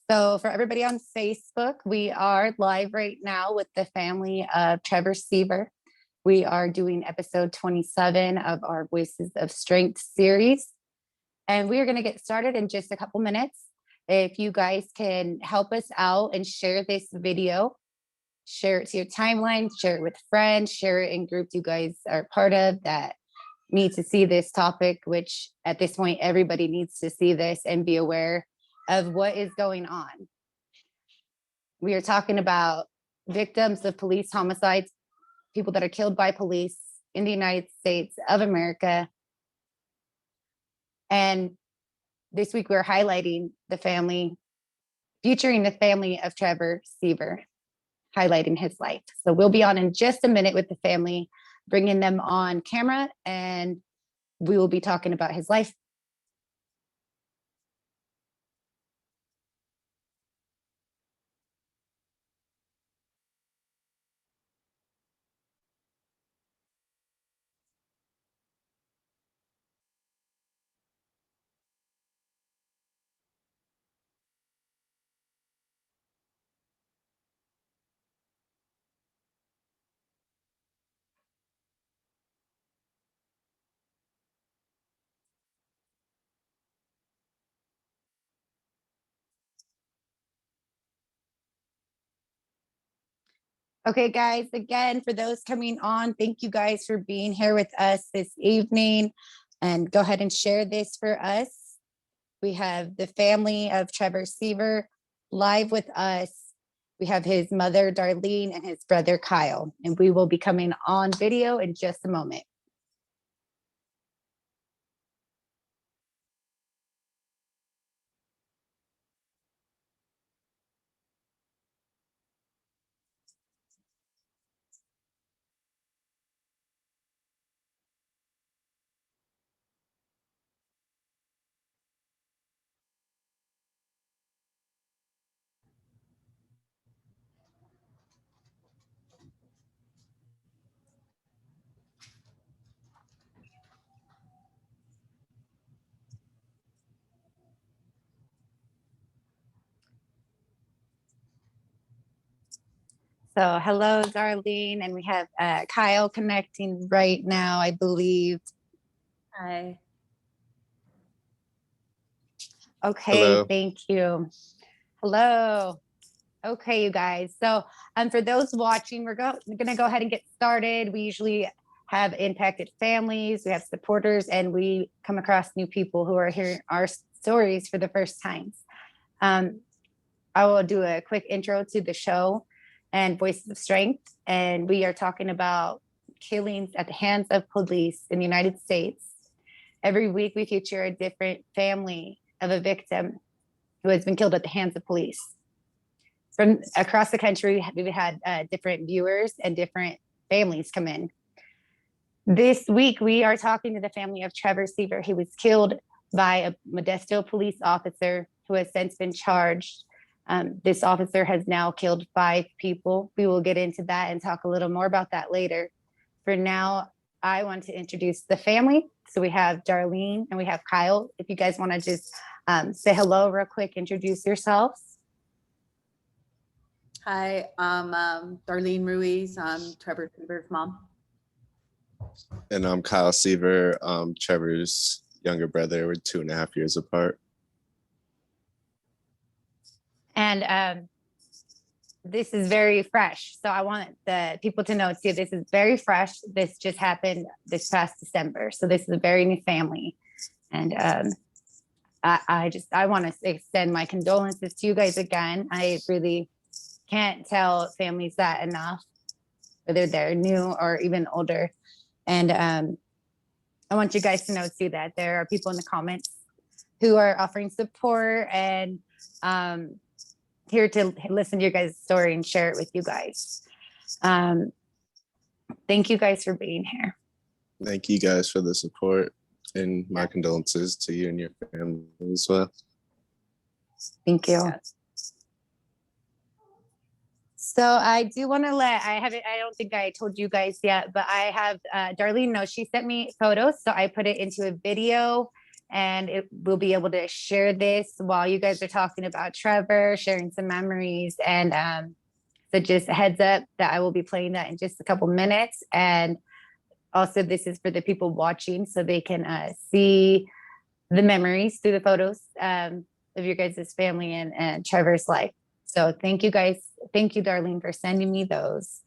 So for everybody on Facebook, we are live right now with the family of Trevor Seever. We are doing episode 27 of our Voices of Strength series. And we are going to get started in just a couple minutes. If you guys can help us out and share this video, share it to your timeline, share it with friends, share it in groups you guys are part of that need to see this topic, which at this point, everybody needs to see this and be aware of what is going on. We are talking about victims of police homicides, people that are killed by police in the United States of America. And this week we're highlighting the family, featuring the family of Trevor Seever, highlighting his life. So we'll be on in just a minute with the family, bringing them on camera, and we will be talking about his life. Okay, guys, again, for those coming on, thank you guys for being here with us this evening. And go ahead and share this for us. We have the family of Trevor Seever live with us. We have his mother, Darlene, and his brother, Kyle. And we will be coming on video in just a moment. So hello, Darlene, and we have Kyle connecting right now, I believe. Hi. Okay, hello. Thank you. Hello. Okay, you guys. So for those watching, we're going to go ahead and get started. We usually have impacted families, we have supporters, and we come across new people who are hearing our stories for the first time. I will do a quick intro to the show and Voices of Strength. And we are talking about killings at the hands of police in the United States. Every week we feature a different family of a victim who has been killed at the hands of police. From across the country, we've had different viewers and different families come in. This week, we are talking to the family of Trevor Seever. He was killed by a Modesto police officer who has since been charged. This officer has now killed 5 people. We will get into that and talk a little more about that later. For now, I want to introduce the family. So we have Darlene and we have Kyle. If you guys want to just say hello real quick, introduce yourselves. Hi, I'm Darlene Ruiz. I'm Trevor Seever's mom. And I'm Kyle Seever, Trevor's younger brother. We're 2.5 years apart. And this is very fresh. So I want the people to know too, this is very fresh. This just happened this past December. So this is a very new family. And I want to extend my condolences to you guys again. I really can't tell families that enough, whether they're new or even older. And I want you guys to know too that there are people in the comments who are offering support and here to listen to your guys' story and share it with you guys. Thank you guys for being here. Thank you guys for the support, and my condolences to you and your family as well. Thank you. Yes. So I do want to I don't think I told you guys yet, but I have Darlene knows she sent me photos. So I put it into a video and we'll be able to share this while you guys are talking about Trevor, sharing some memories. And so just a heads up that I will be playing that in just a couple minutes. And also this is for the people watching so they can see the memories through the photos of your guys' family and Trevor's life. So thank you guys. Thank you, Darlene, for sending me those.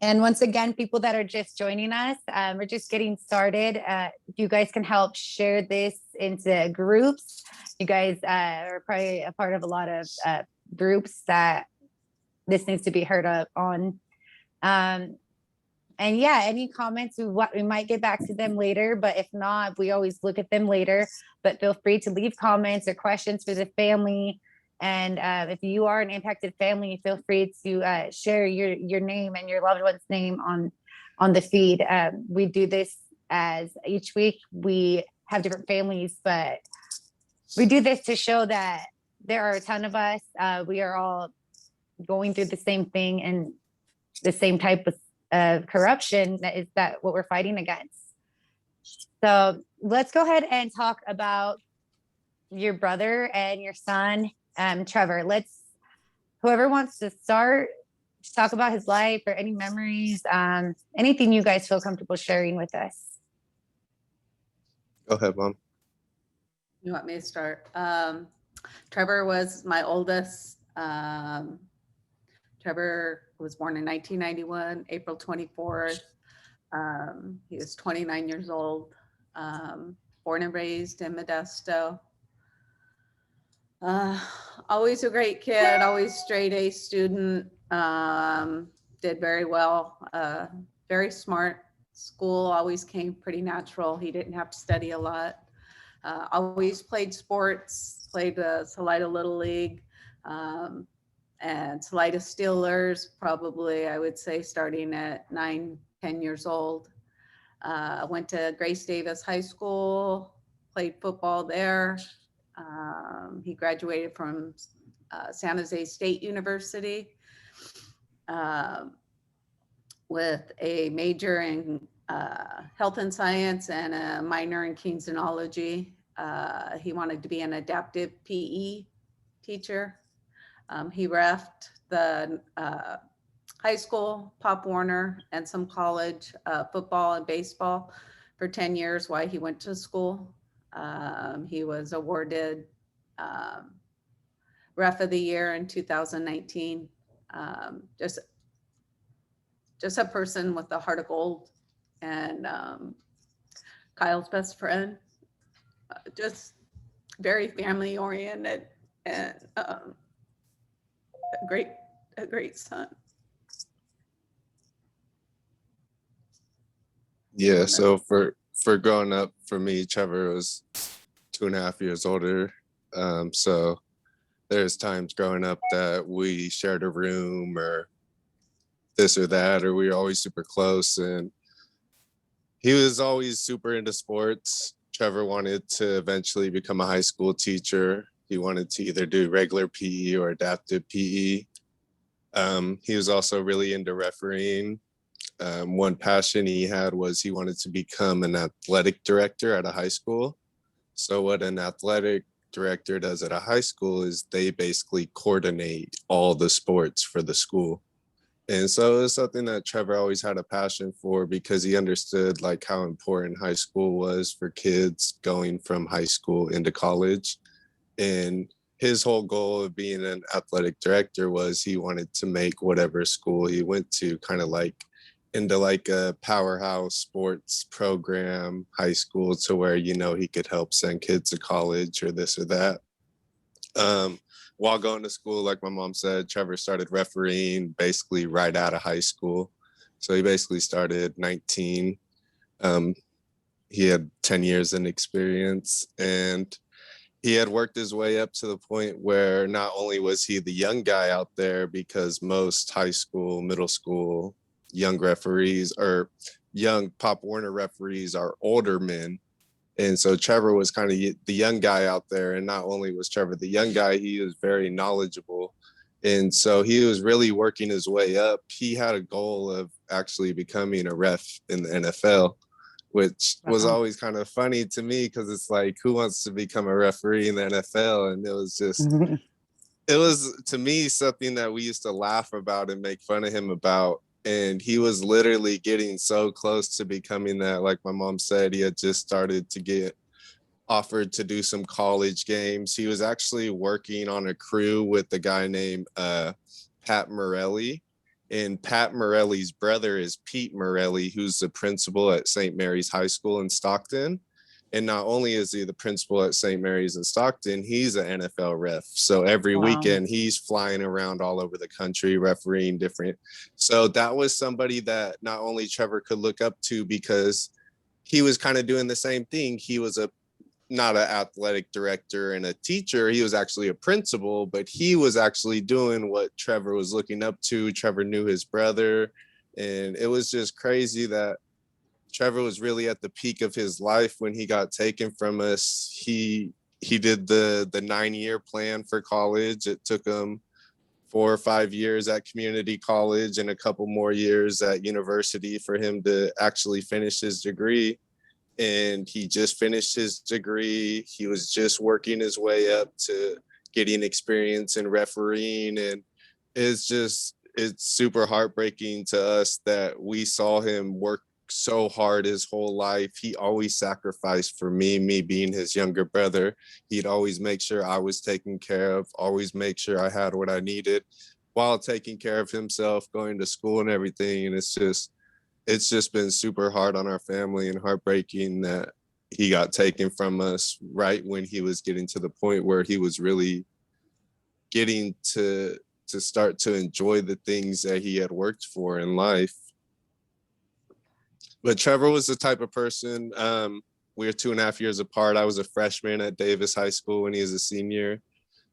And once again, people that are just joining us, we're just getting started. If you guys can help share this into groups. You guys are probably a part of a lot of groups that this needs to be heard of on. And yeah, any comments, we might get back to them later, but if not, we always look at them later. But feel free to leave comments or questions for the family. And if you are an impacted family, feel free to share your name and your loved one's name on the feed. We do this as each week we have different families, but we do this to show that there are a ton of us. We are all going through the same thing and the same type of corruption that what we're fighting against. So let's go ahead and talk about your brother and your son. Trevor, whoever wants to start, just talk about his life or any memories, anything you guys feel comfortable sharing with us. Go ahead, Mom. You want me to start? Trevor was my oldest. Trevor was born in 1991, April 24th. He was 29 years old, born and raised in Modesto. Always a great kid, always straight A student, did very well, very smart. School always came pretty natural. He didn't have to study a lot. Always played sports, played the Salida Little League, and Salida Steelers, probably, I would say, starting at 9, 10 years old. Went to Grace Davis High School, played football there. He graduated from San Jose State University with a major in health and science and a minor in kinesiology. He wanted to be an adaptive PE teacher. He reffed the high school, Pop Warner, and some college football and baseball for 10 years while he went to school. He was awarded Ref of the Year in 2019. Just a person with a heart of gold, and Kyle's best friend. Just very family oriented, and a great son. Yeah, so for growing up, for me, Trevor was 2.5 years older. So there's times growing up that we shared a room or this or that, or we were always super close. And he was always super into sports. Trevor wanted to eventually become a high school teacher. He wanted to either do regular PE or adaptive PE. He was also really into refereeing. One passion he had was he wanted to become an athletic director at a high school. So what an athletic director does at a high school is they basically coordinate all the sports for the school. And so it was something that Trevor always had a passion for because he understood like how important high school was for kids going from high school into college. And his whole goal of being an athletic director was he wanted to make whatever school he went to kind of like into like a powerhouse sports program, high school, to where, you know, he could help send kids to college or this or that. While going to school, like my mom said, Trevor started refereeing basically right out of high school. So he basically started 19. He had 10 years in experience, and he had worked his way up to the point where not only was he the young guy out there, because most high school, middle school, young referees or young Pop Warner referees are older men. And so Trevor was kind of the young guy out there. And not only was Trevor the young guy, he was very knowledgeable. And so he was really working his way up. He had a goal of actually becoming a ref in the NFL, which was Uh-huh. always kind of funny to me because it's like, who wants to become a referee in the NFL? And it was just, it was to me something that we used to laugh about and make fun of him about. And he was literally getting so close to becoming that. Like my mom said, he had just started to get offered to do some college games. He was actually working on a crew with a guy named Pat Morelli. And Pat Morelli's brother is Pete Morelli, who's the principal at St. Mary's High School in Stockton. And not only is he the principal at St. Mary's in Stockton, he's an NFL ref. So every weekend he's flying around all over the country refereeing different. So that was somebody that not only Trevor could look up to because he was kind of doing the same thing. He was not an athletic director and a teacher. He was actually a principal, but he was actually doing what Trevor was looking up to. Trevor knew his brother. And it was just crazy that Trevor was really at the peak of his life when he got taken from us. He did the 9-year plan for college. It took him 4 or 5 years at community college and a couple more years at university for him to actually finish his degree. And he just finished his degree. He was just working his way up to getting experience in refereeing. And it's super heartbreaking to us that we saw him work so hard his whole life. He always sacrificed for me being his younger brother. He'd always make sure I was taken care of, always make sure I had what I needed while taking care of himself, going to school and everything. And it's just been super hard on our family and heartbreaking that he got taken from us right when he was getting to the point where he was really getting to start to enjoy the things that he had worked for in life. But Trevor was the type of person, we were 2.5 years apart. I was a freshman at Davis High School when he was a senior.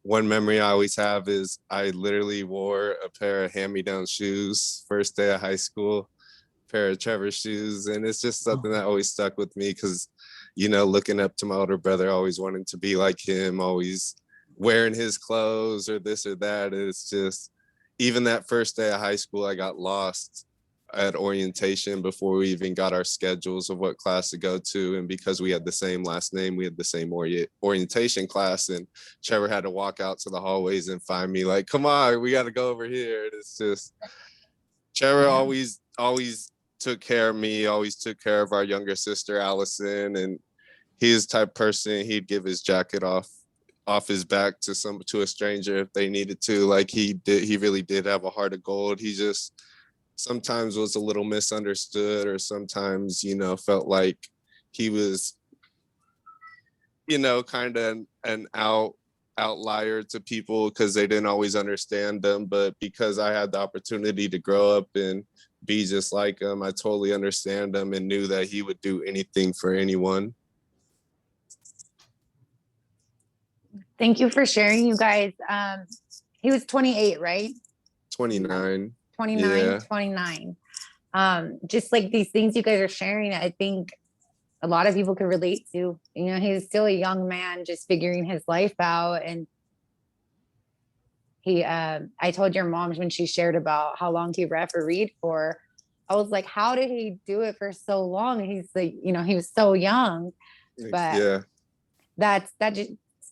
One memory I always have is I literally wore a pair of hand-me-down shoes first day of high school, pair of Trevor's shoes. And it's just something that always stuck with me because, looking up to my older brother, always wanting to be like him, always wearing his clothes or this or that. It's just, even that first day of high school, I got lost at orientation before we even got our schedules of what class to go to. And because we had the same last name, we had the same orientation class. And Trevor had to walk out to the hallways and find me like, come on, we got to go over here. And it's just, Trevor always took care of me, always took care of our younger sister, Allison. And he's the type of person, he'd give his jacket off his back to a stranger if they needed to. Like he really did have a heart of gold. He just sometimes was a little misunderstood, or sometimes, felt like he was, kind of an outlier to people because they didn't always understand them. But because I had the opportunity to grow up and be just like him, I totally understand him and knew that he would do anything for anyone. Thank you for sharing, you guys. He was 28, right? 29. 29. Just like these things you guys are sharing, I think a lot of people can relate to. He's still a young man just figuring his life out. And I told your mom when she shared about how long he refereed for, I was like, how did he do it for so long? And he's like, he was so young. But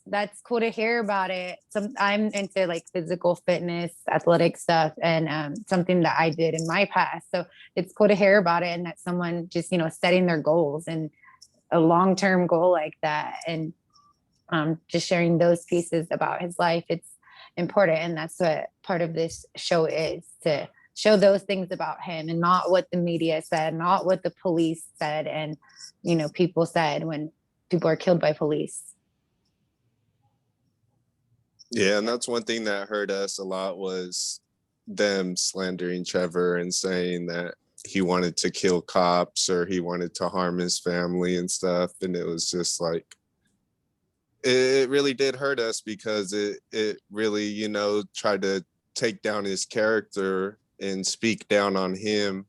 that's cool to hear about it. I'm into like physical fitness, athletic stuff, and something that I did in my past. So it's cool to hear about it, and that someone just, setting their goals and a long-term goal like that, and just sharing those pieces about his life. It's important. And that's what part of this show is, to show those things about him and not what the media said, not what the police said. And, people said when people are killed by police. Yeah, and that's one thing that hurt us a lot, was them slandering Trevor and saying that he wanted to kill cops or he wanted to harm his family and stuff. And it was just like, it really did hurt us because it really, tried to take down his character and speak down on him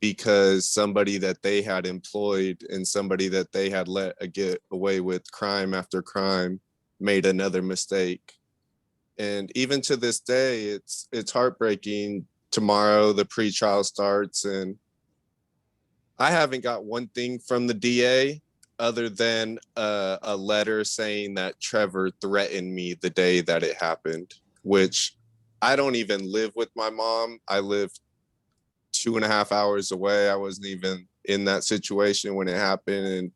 because somebody that they had employed and somebody that they had let get away with crime after crime made another mistake. And even to this day, it's heartbreaking. Tomorrow, the pre-trial starts, and I haven't got one thing from the DA other than a letter saying that Trevor threatened me the day that it happened, which I don't even live with my mom. I live 2.5 hours away. I wasn't even in that situation when it happened. And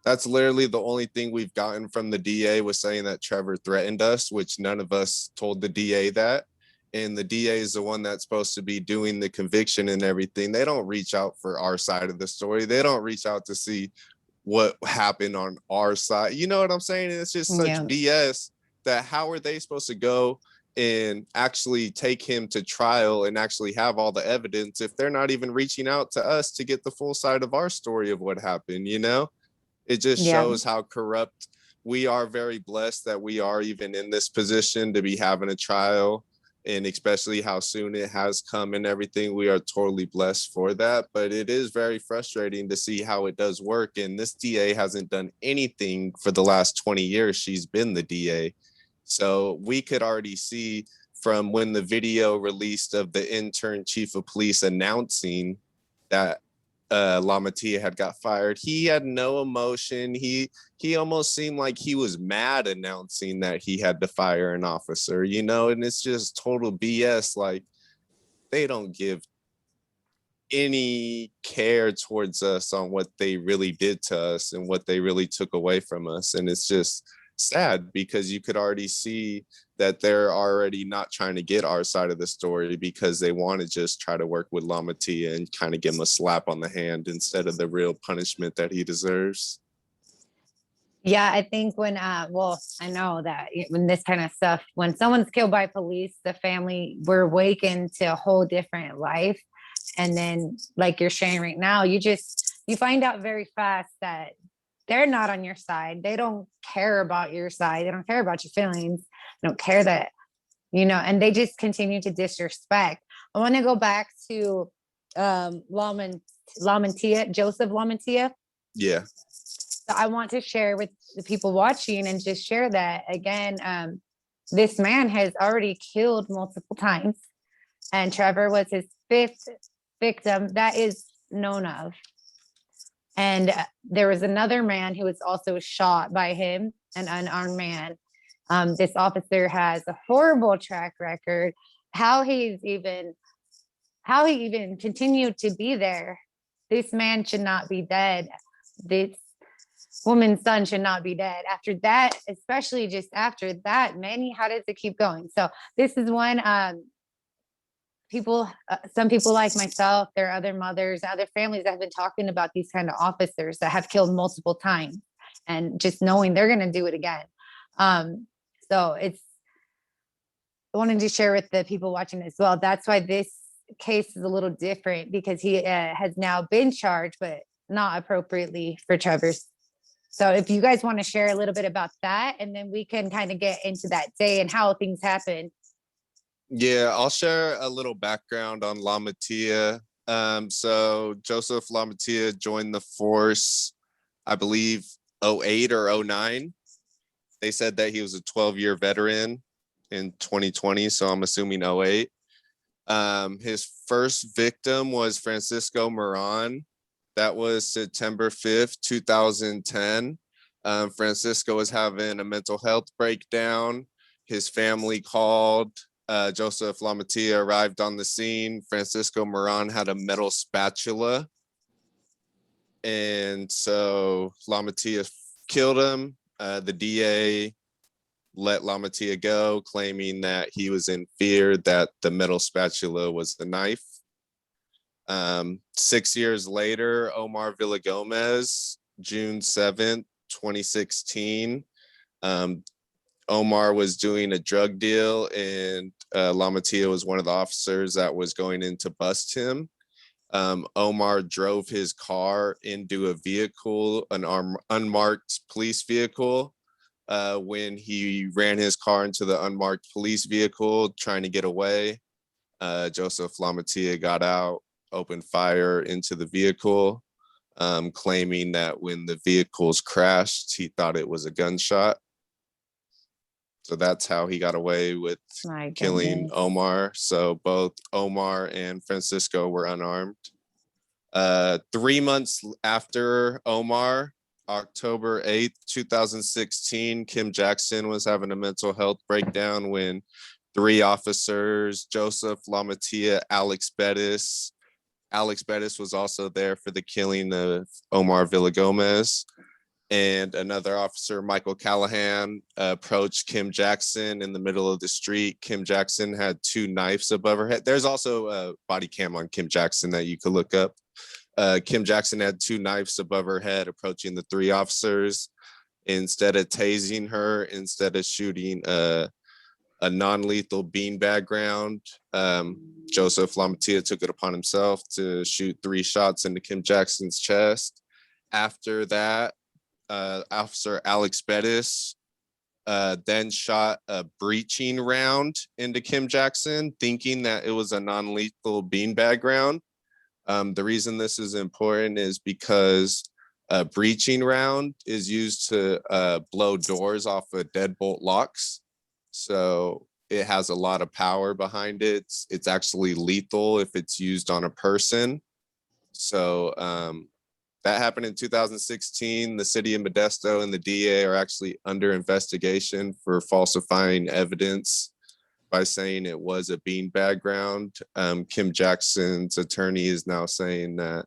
that's literally the only thing we've gotten from the DA was saying that Trevor threatened us, which none of us told the DA that. And the DA is the one that's supposed to be doing the conviction and everything. They don't reach out for our side of the story. They don't reach out to see what happened on our side. You know what I'm saying? It's just such BS that how are they supposed to go and actually take him to trial and actually have all the evidence if they're not even reaching out to us to get the full side of our story of what happened, you know? It just shows how corrupt we are. Very blessed that we are even in this position to be having a trial, and especially how soon it has come and everything. We are totally blessed for that, but it is very frustrating to see how it does work. And this DA hasn't done anything for the last 20 years. She's been the DA. So we could already see from when the video released of the intern chief of police announcing that Lamitia had got fired, he had no emotion. He almost seemed like he was mad announcing that he had to fire an officer, you know, and it's just total BS. Like, they don't give any care towards us on what they really did to us and what they really took away from us. And it's just sad because you could already see that they're already not trying to get our side of the story because they want to just try to work with Lamitia and kind of give him a slap on the hand instead of the real punishment that he deserves. Yeah, I think when, well, I know that when this kind of stuff, when someone's killed by police, the family, we're awakened to a whole different life. And then like you're sharing right now, you find out very fast that they're not on your side. They don't care about your side. They don't care about your feelings. They don't care that, you know, and they just continue to disrespect. I want to go back to Lamitia, Joseph Lamitia. Yeah. So I want to share with the people watching and just share that again. This man has already killed multiple times, and Trevor was his 5th victim that is known of. And there was another man who was also shot by him, an unarmed man. This officer has a horrible track record. How he even continued to be there. This man should not be dead. This woman's son should not be dead. After that, especially just after that, how does it keep going? So this is one, some people like myself, there are other mothers, other families that have been talking about these kind of officers that have killed multiple times and just knowing they're going to do it again. So I wanted to share with the people watching as well. That's why this case is a little different, because he has now been charged, but not appropriately for Trevor's. So if you guys want to share a little bit about that, and then we can kind of get into that day and how things happen. Yeah, I'll share a little background on Lamitia. So Joseph Lamitia joined the force, I believe, 08 or 09. They said that he was a 12-year veteran in 2020, so I'm assuming 08. His first victim was Francisco Moran. That was September 5th, 2010. Francisco was having a mental health breakdown. His family called. Joseph Lamitia arrived on the scene. Francisco Moran had a metal spatula. And so Lamitia killed him. The DA let Lamitia go, claiming that he was in fear that the metal spatula was the knife. 6 years later, Omar Villagomez, June 7th, 2016. Omar was doing a drug deal, and Lamitia was one of the officers that was going in to bust him. Omar drove his car into a vehicle, an unmarked police vehicle. When he ran his car into the unmarked police vehicle trying to get away, Joseph Lamitia got out, opened fire into the vehicle, claiming that when the vehicles crashed, he thought it was a gunshot. So that's how he got away with killing Omar. So both Omar and Francisco were unarmed. 3 months after Omar, October 8th, 2016, Kim Jackson was having a mental health breakdown when 3 officers, Joseph, Lamitia, Alex Bettis was also there for the killing of Omar Villagomez. And another officer, Michael Callahan, approached Kim Jackson in the middle of the street. Kim Jackson had 2 knives above her head. There's also a body cam on Kim Jackson that you could look up. Kim Jackson had 2 knives above her head, approaching the 3 officers. Instead of tasing her, instead of shooting a non-lethal beanbag round, Joseph Lamitia took it upon himself to shoot 3 shots into Kim Jackson's chest. After that, Officer Alex Bettis then shot a breaching round into Kim Jackson, thinking that it was a non-lethal beanbag round. The reason this is important is because a breaching round is used to blow doors off of deadbolt locks. So it has a lot of power behind it. It's actually lethal if it's used on a person. So that happened in 2016. The city of Modesto and the DA are actually under investigation for falsifying evidence by saying it was a beanbag round. Kim Jackson's attorney is now saying that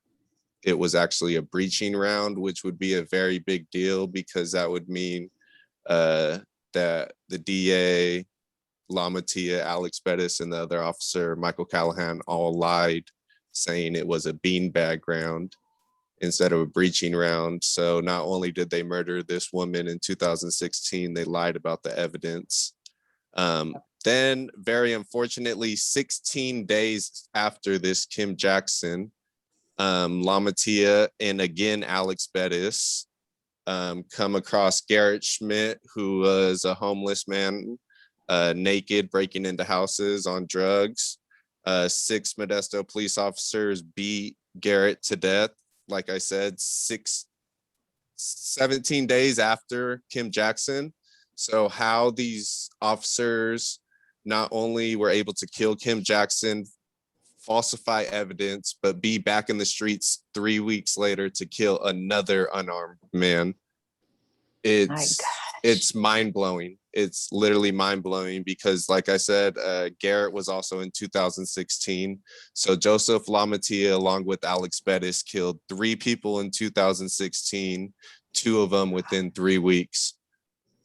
it was actually a breaching round, which would be a very big deal because that would mean that the DA, Lamitia, Alex Bettis, and the other officer, Michael Callahan, all lied, saying it was a beanbag round instead of a breaching round. So not only did they murder this woman in 2016, they lied about the evidence. Then, very unfortunately, 16 days after this, Kim Jackson, Lamitia, and again, Alex Bettis, come across Garrett Schmidt, who was a homeless man, naked, breaking into houses on drugs. 6 Modesto police officers beat Garrett to death. Like I said, 17 days after Kim Jackson. So how these officers not only were able to kill Kim Jackson, falsify evidence, but be back in the streets 3 weeks later to kill another unarmed man. It's mind-blowing. It's literally mind-blowing because, like I said, Garrett was also in 2016. So Joseph Lamitia, along with Alex Bettis, killed 3 people in 2016, 2 of them within 3 weeks.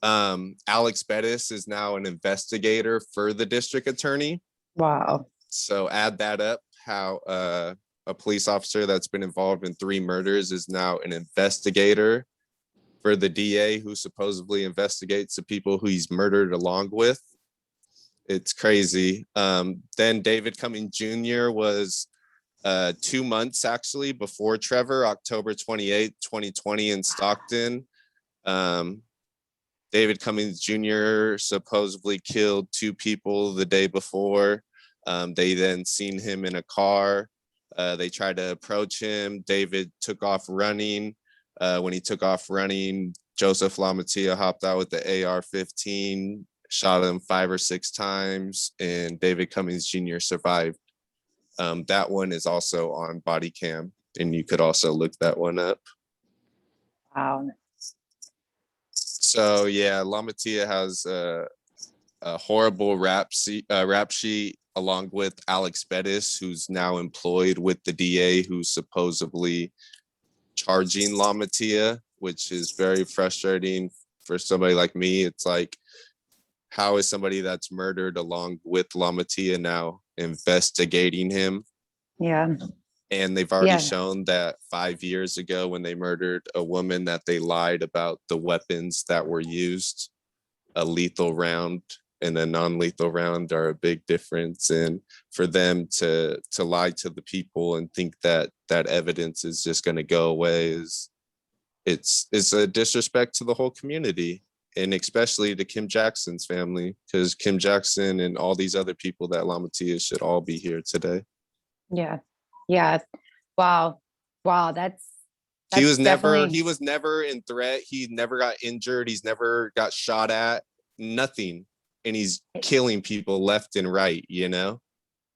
Alex Bettis is now an investigator for the district attorney. Wow. So add that up, how a police officer that's been involved in 3 murders is now an investigator for the DA, who supposedly investigates the people who he's murdered along with. It's crazy. Then David Cummings Jr. was 2 months actually before Trevor, October 28th, 2020 in Stockton. David Cummings Jr. supposedly killed 2 people the day before. They then seen him in a car. They tried to approach him. David took off running. When he took off running, Joseph Lamitia hopped out with the AR-15, shot him 5 or 6 times, and David Cummings Jr. survived. That one is also on body cam, and you could also look that one up. Wow. So yeah, Lamitia has a horrible rap sheet, along with Alex Bettis, who's now employed with the DA, who's supposedly charging Lamitia, which is very frustrating for somebody like me. It's like, how is somebody that's murdered along with Lamitia now investigating him? Yeah. And they've already shown that 5 years ago when they murdered a woman that they lied about the weapons that were used. A lethal round and a non-lethal round are a big difference. And for them to lie to the people and think that that evidence is just going to go away it's a disrespect to the whole community, and especially to Kim Jackson's family, because Kim Jackson and all these other people that Lamitia should all be here today. Yeah. Yeah. Wow. That's he was definitely... never in threat. He never got injured. He's never got shot at, nothing. And he's killing people left and right, you know?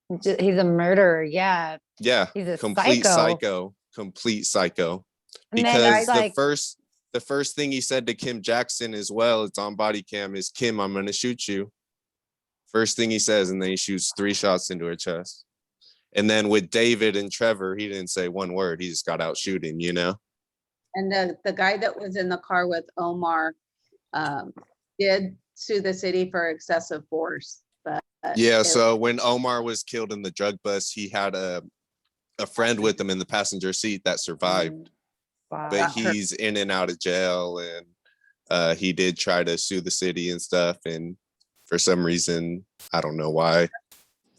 He's a murderer. Yeah. Yeah, He's a complete psycho. complete psycho. And then Because it's like, the first thing he said to Kim Jackson as well, it's on body cam, is, Kim, I'm gonna shoot you. First thing he says, and then he shoots 3 shots into her chest. And then with David and Trevor, he didn't say one word. He just got out shooting, you know? And the guy that was in the car with Omar did sue the city for excessive force. But Yeah, so when Omar was killed in the drug bust, he had a friend with him in the passenger seat that survived. wow. But he's in and out of jail, and he did try to sue the city and stuff. And for some reason, I don't know why,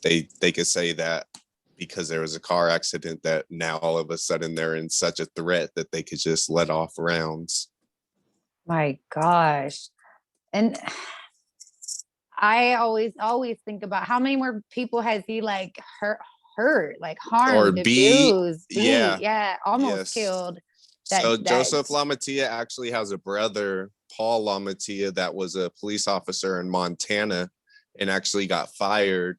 they could say that because there was a car accident, that now all of a sudden they're in such a threat that they could just let off rounds. My gosh. And I always think about how many more people has he like hurt, like harmed, Or beat. abused, yeah, almost Yes. killed. So Joseph Lamitia actually has a brother, Paul Lamitia, that was a police officer in Montana and actually got fired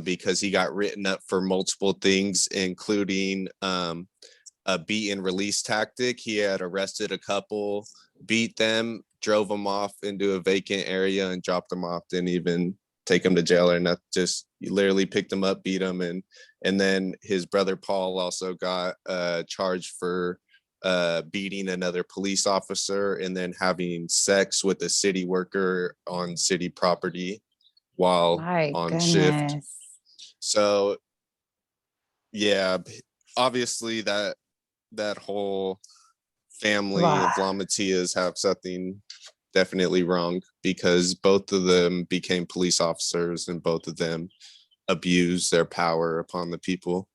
because he got written up for multiple things, including a beat and release tactic. He had arrested a couple, beat them, drove them off into a vacant area and dropped them off. Didn't even take them to jail or nothing. Just literally picked them up, beat them, and then his brother Paul also got charged for beating another police officer and then having sex with a city worker on city property while on shift. So yeah, obviously that whole family of Lamatias have something definitely wrong, because both of them became police officers and both of them abused their power upon the people.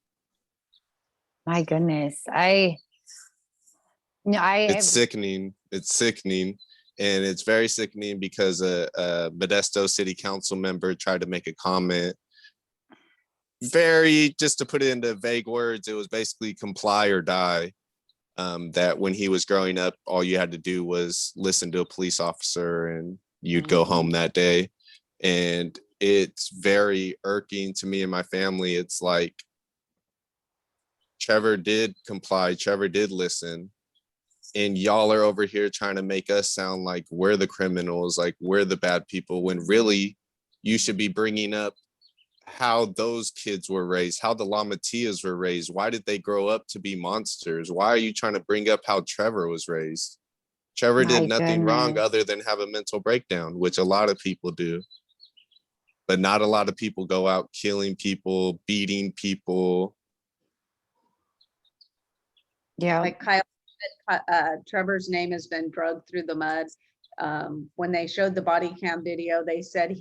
My goodness. It's sickening. It's sickening. And it's very sickening because a Modesto city council member tried to make a comment. Just to put it into vague words, it was basically comply or die. That when he was growing up, all you had to do was listen to a police officer and you'd go home that day. And it's very irking to me and my family. It's like, Trevor did comply, Trevor did listen, and y'all are over here trying to make us sound like we're the criminals, like we're the bad people, when really you should be bringing up how those kids were raised, how the Lamatias were raised. Why did they grow up to be monsters? Why are you trying to bring up how Trevor was raised? Trevor did nothing wrong other than have a mental breakdown, which a lot of people do. But not a lot of people go out killing people, beating people. Yeah. Like Kyle said, Trevor's name has been drugged through the mud. When they showed the body cam video, they said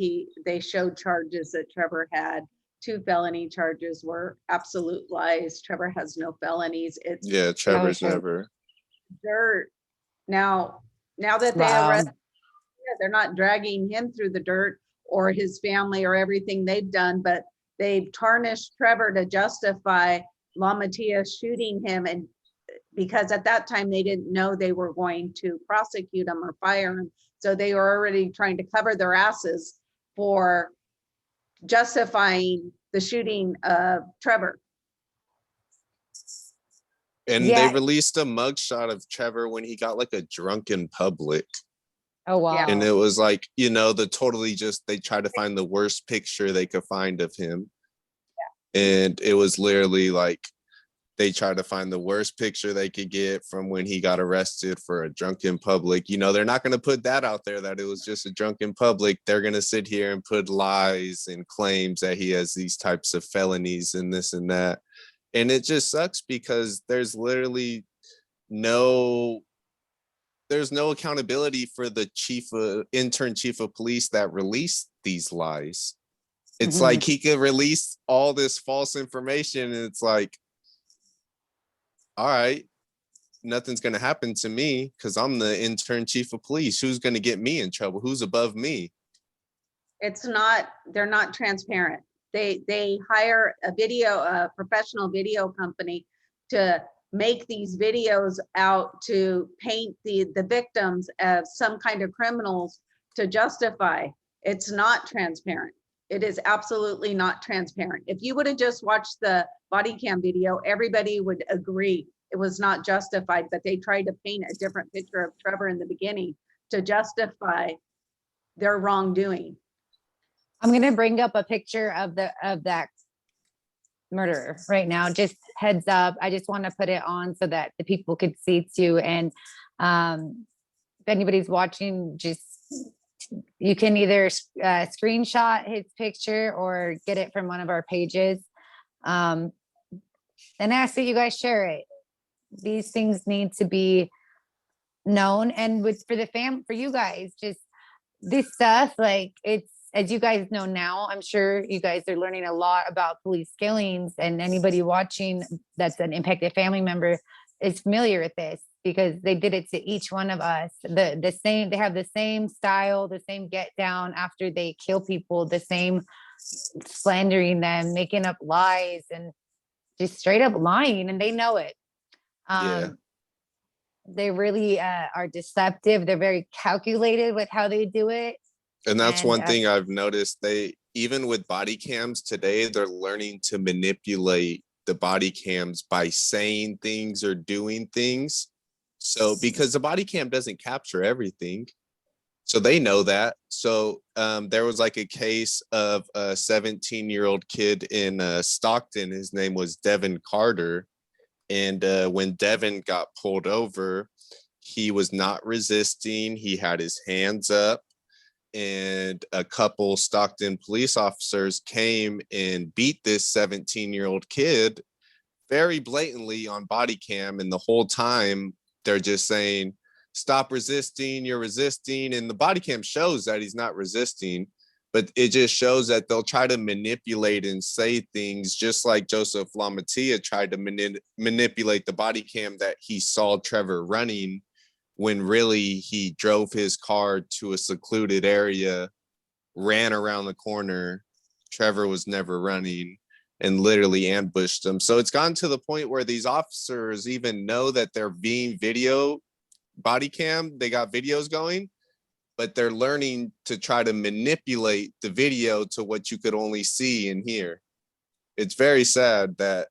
they showed charges that Trevor had. 2 felony charges were absolute lies. Trevor has no felonies. Trevor's never. Dirt. Now that they arrest, they're not dragging him through the dirt or his family or everything they've done, but they've tarnished Trevor to justify Lamitia shooting him, and because at that time they didn't know they were going to prosecute him or fire him. So they were already trying to cover their asses for justifying the shooting of Trevor. And they released a mugshot of Trevor when he got like a drunk in public. Oh, wow. And it was like, they tried to find the worst picture they could find of him. Yeah. And it was literally like, they tried to find the worst picture they could get from when he got arrested for a drunk in public. They're not going to put that out there, that it was just a drunk in public. They're going to sit here and put lies and claims that he has these types of felonies and this and that. And it just sucks because there's literally no accountability for the intern chief of police that released these lies. It's like he could release all this false information and it's like, all right, nothing's going to happen to me because I'm the intern chief of police. Who's going to get me in trouble? Who's above me? They're not transparent. They hire a professional video company to make these videos out to paint the victims as some kind of criminals to justify. It's not transparent. It is absolutely not transparent. If you would have just watched the body cam video, everybody would agree it was not justified, but they tried to paint a different picture of Trevor in the beginning to justify their wrongdoing. I'm going to bring up a picture of that murderer right now. Just heads up. I just want to put it on so that the people could see too. And if anybody's watching, just you can either screenshot his picture or get it from one of our pages. And ask that you guys share it. These things need to be known, and for you guys, just this stuff, like, it's, as you guys know now, I'm sure you guys are learning a lot about police killings, and anybody watching that's an impacted family member is familiar with this because they did it to each one of us. They have the same style, the same get down after they kill people, the same slandering them, making up lies, and just straight up lying, and they know it. They really are deceptive. They're very calculated with how they do it. And that's one thing I've noticed. They, even with body cams today, they're learning to manipulate the body cams by saying things or doing things. So because the body cam doesn't capture everything. So they know that. So there was like a case of a 17-year-old kid in Stockton. His name was Devin Carter. And when Devin got pulled over, he was not resisting. He had his hands up, and a couple Stockton police officers came and beat this 17-year-old kid very blatantly on body cam. And the whole time they're just saying, stop resisting, you're resisting. And the body cam shows that he's not resisting. But it just shows that they'll try to manipulate and say things just like Joseph Lamitia tried to manipulate the body cam that he saw Trevor running when really he drove his car to a secluded area, ran around the corner. Trevor was never running and literally ambushed him. So it's gotten to the point where these officers even know that they're being video body cam. They got videos going, but they're learning to try to manipulate the video to what you could only see and hear. It's very sad that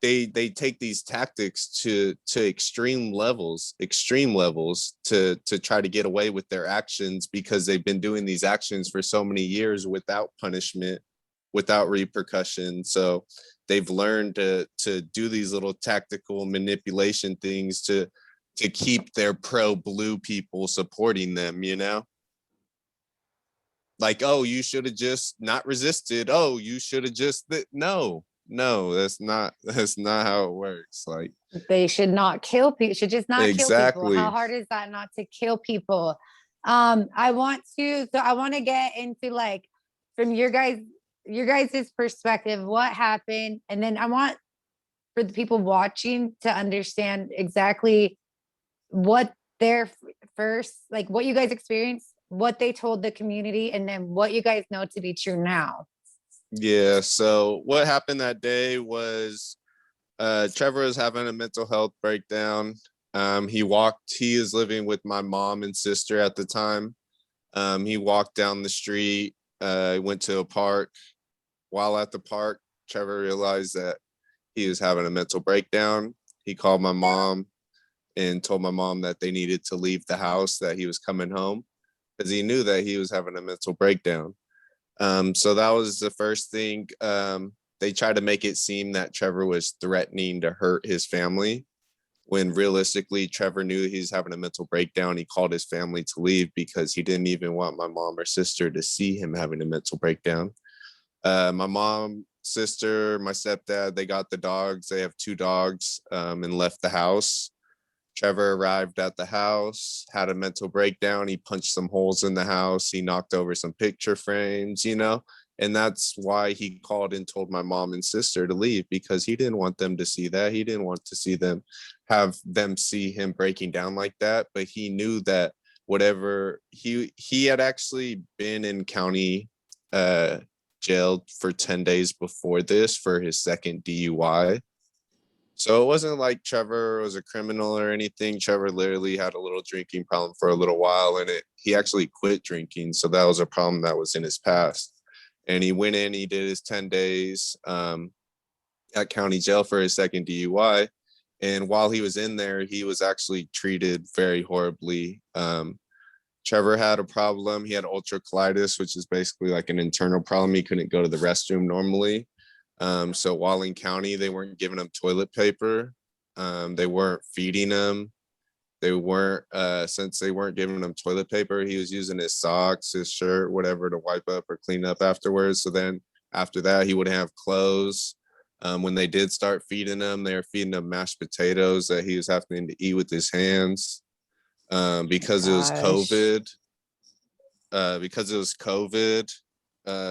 they take these tactics to extreme levels to try to get away with their actions, because they've been doing these actions for so many years without punishment, without repercussion. So they've learned to do these little tactical manipulation things to keep their pro-blue people supporting them, you know? Like, oh, you should have just not resisted. Oh, you should have just, no, that's not how it works. Like, they should not kill people. Should just not exactly. Kill people. How hard is that not to kill people? I want to get into, like, from your guys' perspective, what happened. And then I want for the people watching to understand exactly what their first, like, what you guys experienced, what they told the community, and then what you guys know to be true now. Yeah, so what happened that day was Trevor was having a mental health breakdown. He is living with my mom and sister at the time. He walked down the street, went to a park. While at the park, Trevor realized that he was having a mental breakdown. He called my mom and told my mom that they needed to leave the house, that he was coming home, because he knew that he was having a mental breakdown. So that was the first thing. They tried to make it seem that Trevor was threatening to hurt his family, when realistically Trevor knew he was having a mental breakdown. He called his family to leave because he didn't even want my mom or sister to see him having a mental breakdown. My mom, sister, my stepdad, they got the dogs. They have 2 dogs, and left the house. Trevor arrived at the house, had a mental breakdown. He punched some holes in the house. He knocked over some picture frames, you know, and that's why he called and told my mom and sister to leave, because he didn't want them to see that. He didn't want to see him breaking down like that. But he knew that whatever he had actually been in county jailed for 10 days before this for his second DUI. So it wasn't like Trevor was a criminal or anything. Trevor literally had a little drinking problem for a little while, and he actually quit drinking. So that was a problem that was in his past. And he went in, he did his 10 days at county jail for his second DUI. And while he was in there, he was actually treated very horribly. Trevor had a problem. He had ulcer colitis, which is basically like an internal problem. He couldn't go to the restroom normally. So while in county, they weren't giving him toilet paper. They weren't feeding him. They weren't, since they weren't giving him toilet paper, he was using his socks, his shirt, whatever to wipe up or clean up afterwards. So then after that, he wouldn't have clothes. When they did start feeding him, they were feeding him mashed potatoes that he was having to eat with his hands. Because it was COVID.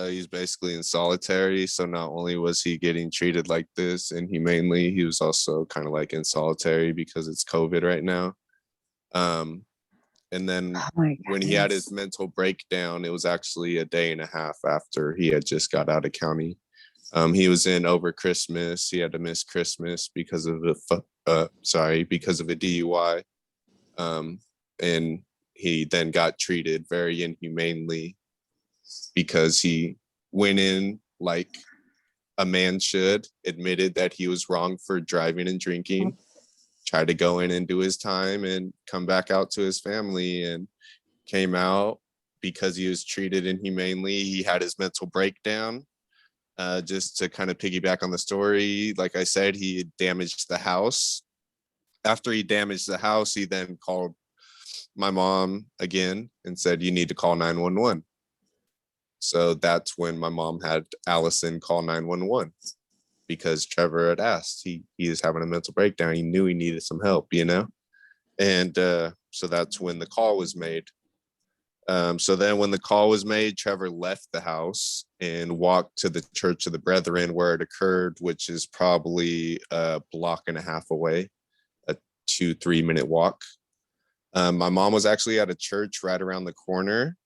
He's basically in solitary. So not only was he getting treated like this inhumanely, he was also kind of like in solitary because it's COVID right now. And then when he had his mental breakdown, it was actually a day and a half after he had just got out of county. He was in over Christmas. He had to miss Christmas because of because of a DUI. And he then got treated very inhumanely because he went in like a man should, admitted that he was wrong for driving and drinking, tried to go in and do his time and come back out to his family, and came out because he was treated inhumanely. He had his mental breakdown. Just to kind of piggyback on the story, like I said, he damaged the house. After he damaged the house, he then called my mom again and said, "You need to call 911." So that's when my mom had Allison call 911 because Trevor had asked. He is having a mental breakdown. He knew he needed some help, and so that's when the call was made. So then when the call was made, Trevor left the house and walked to the Church of the Brethren where it occurred, which is probably a block and a half away, a 2-3 minute walk. My mom was actually at a church right around the corner.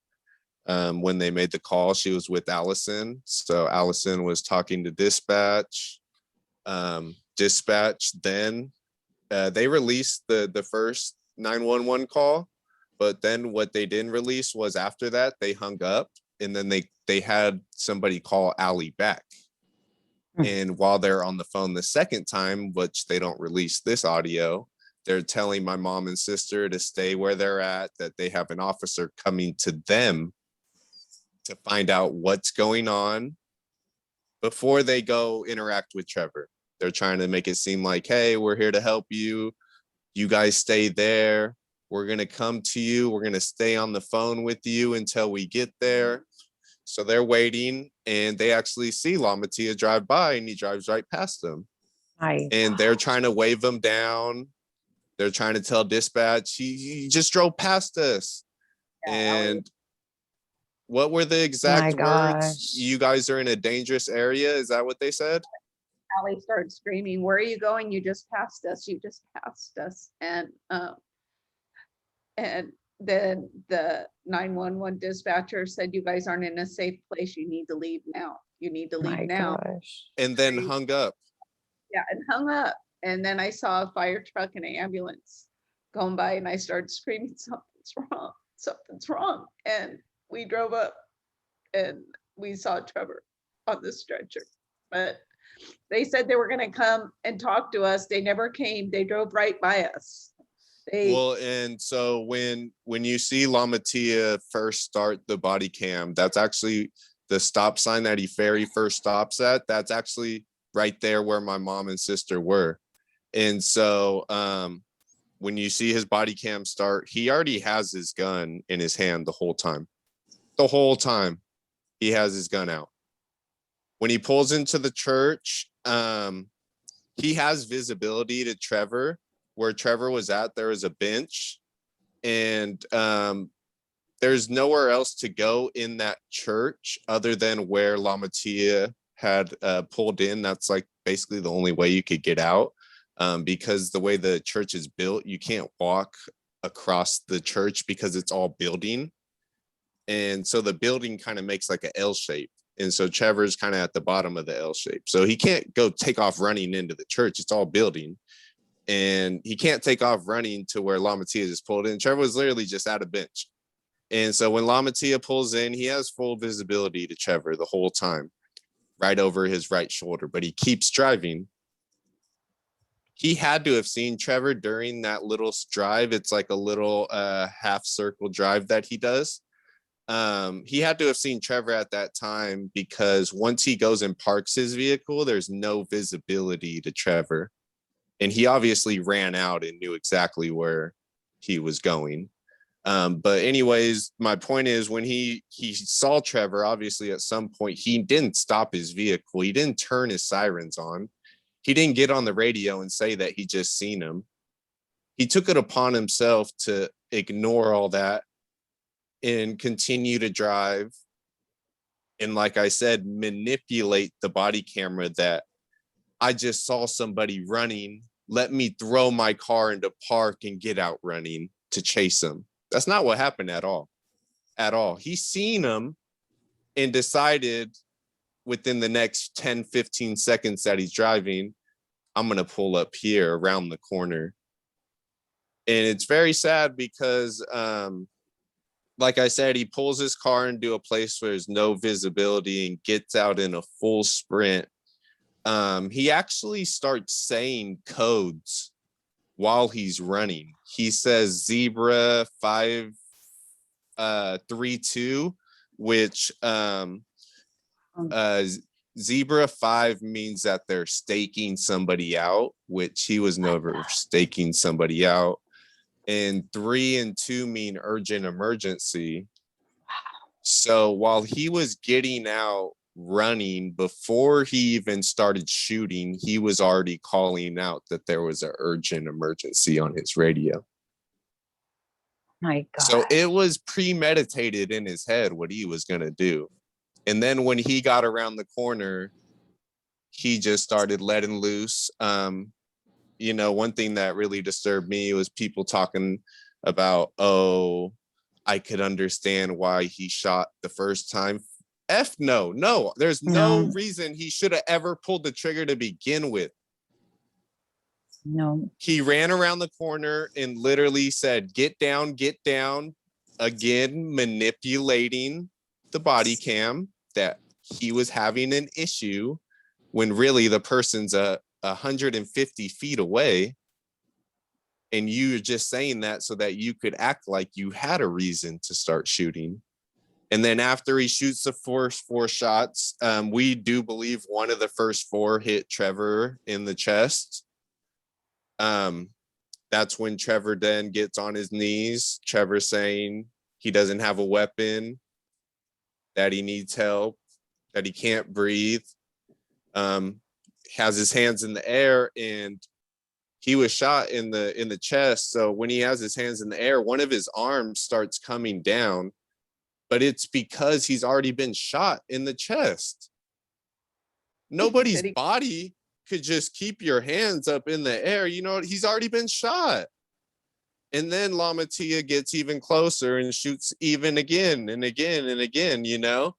When they made the call, she was with Allison. So Allison was talking to dispatch. Dispatch then, they released the first 911 call, but then what they didn't release was after that, they hung up, and then they had somebody call Allie back. And while they're on the phone the second time, which they don't release this audio, they're telling my mom and sister to stay where they're at, that they have an officer coming to them to find out what's going on before they go interact with Trevor. They're trying to make it seem like, hey, we're here to help you. You guys stay there. We're going to come to you. We're going to stay on the phone with you until we get there. So they're waiting, and they actually see Lamitia drive by, and he drives right past them. And they're trying to wave him down. They're trying to tell dispatch, he just drove past us. And what were the exact words? You guys are in a dangerous area. Is that what they said? Allie started screaming, "Where are you going? You just passed us. You just passed us." And then the 911 dispatcher said, "You guys aren't in a safe place. You need to leave now. You need to leave now." And then hung up. Yeah, and hung up. And then I saw a fire truck and an ambulance going by, and I started screaming, "Something's wrong. Something's wrong." And we drove up, and we saw Trevor on the stretcher. But they said they were going to come and talk to us. They never came. They drove right by us. Well, and so when you see Lamitia first start the body cam, that's actually the stop sign that he very first stops at. That's actually right there where my mom and sister were. And so when you see his body cam start, he already has his gun in his hand the whole time. The whole time he has his gun out. When he pulls into the church, he has visibility to Trevor. Where Trevor was at, there was a bench, and there's nowhere else to go in that church other than where Lamitia had pulled in. That's like basically the only way you could get out, because the way the church is built, you can't walk across the church because it's all building. And so the building kind of makes like an L shape. And so Trevor's kind of at the bottom of the L shape. So he can't go take off running into the church. It's all building. And he can't take off running to where Lamitia just pulled in. Trevor was literally just at a bench. And so when Lamitia pulls in, he has full visibility to Trevor the whole time, right over his right shoulder, but he keeps driving. He had to have seen Trevor during that little drive. It's like a little half circle drive that he does. He had to have seen Trevor at that time, because once he goes and parks his vehicle, there's no visibility to Trevor. And he obviously ran out and knew exactly where he was going. But anyways, my point is, when he saw Trevor, obviously at some point, he didn't stop his vehicle. He didn't turn his sirens on. He didn't get on the radio and say that he just seen him. He took it upon himself to ignore all that and continue to drive. And like I said, manipulate the body camera that I just saw somebody running. Let me throw my car into park and get out running to chase him. That's not what happened at all. At all. He seen him and decided within the next 10, 15 seconds that he's driving, I'm going to pull up here around the corner. And it's very sad because, like I said, he pulls his car into a place where there's no visibility and gets out in a full sprint. He actually starts saying codes while he's running. He says zebra 532, which zebra 5 means that they're staking somebody out, which he was never staking somebody out. And 3 and 2 mean urgent emergency. So while he was getting out running, before he even started shooting, he was already calling out that there was an urgent emergency on his radio. My God. So it was premeditated in his head what he was going to do. And then when he got around the corner, he just started letting loose. You know, one thing that really disturbed me was people talking about, oh, I could understand why he shot the first time. No, there's no reason he should have ever pulled the trigger to begin with. No. He ran around the corner and literally said, get down, again, manipulating the body cam that he was having an issue when really the person's 150 feet away. And you're just saying that so that you could act like you had a reason to start shooting. And then after he shoots the first 4 shots, we do believe one of the first 4 hit Trevor in the chest. That's when Trevor then gets on his knees. Trevor saying he doesn't have a weapon, that he needs help, that he can't breathe. Has his hands in the air, and he was shot in the chest. So when he has his hands in the air, one of his arms starts coming down. But it's because he's already been shot in the chest. Nobody's body could just keep your hands up in the air. You know, he's already been shot. And then Lamitia gets even closer and shoots even again and again and again, you know.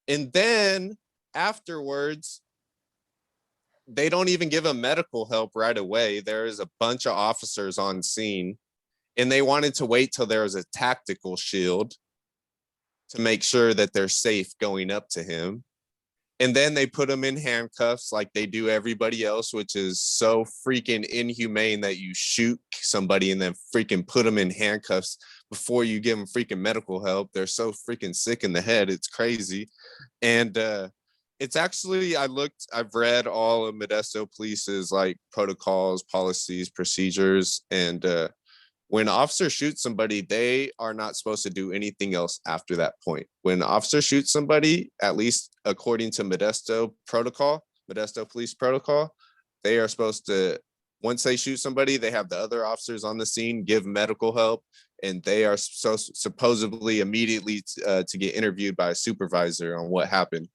And then afterwards, they don't even give him medical help right away. There is a bunch of officers on scene, and they wanted to wait till there was a tactical shield to make sure that they're safe going up to him. And then they put him in handcuffs like they do everybody else, which is so freaking inhumane that you shoot somebody and then freaking put them in handcuffs before you give them freaking medical help. They're so freaking sick in the head. It's crazy. And it's actually, I've read all of Modesto Police's like protocols, policies, procedures, and when an officer shoots somebody, they are not supposed to do anything else after that point. When an officer shoots somebody, at least according to Modesto Police protocol, they are supposed to, once they shoot somebody, they have the other officers on the scene give medical help, and they are supposedly immediately to get interviewed by a supervisor on what happened.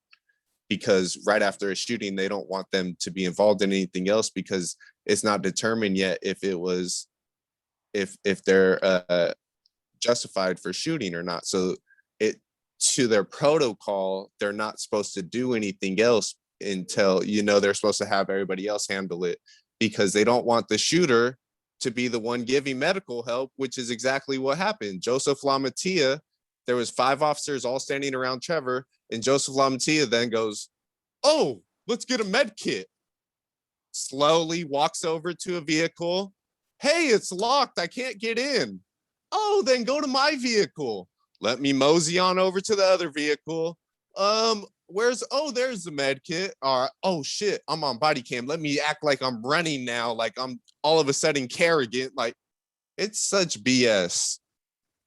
Because right after a shooting, they don't want them to be involved in anything else, because it's not determined yet if they're justified for shooting or not. So to their protocol, they're not supposed to do anything else until, they're supposed to have everybody else handle it, because they don't want the shooter to be the one giving medical help, which is exactly what happened. Joseph Lamitia, there was 5 officers all standing around Trevor, and Joseph Lamitia then goes, "Oh, let's get a med kit." Slowly walks over to a vehicle. "Hey, it's locked. I can't get in." "Oh, then go to my vehicle." Let me mosey on over to the other vehicle. There's the med kit. All right. Oh shit, I'm on body cam. Let me act like I'm running now, like I'm all of a sudden Kerrigan. Like, it's such BS.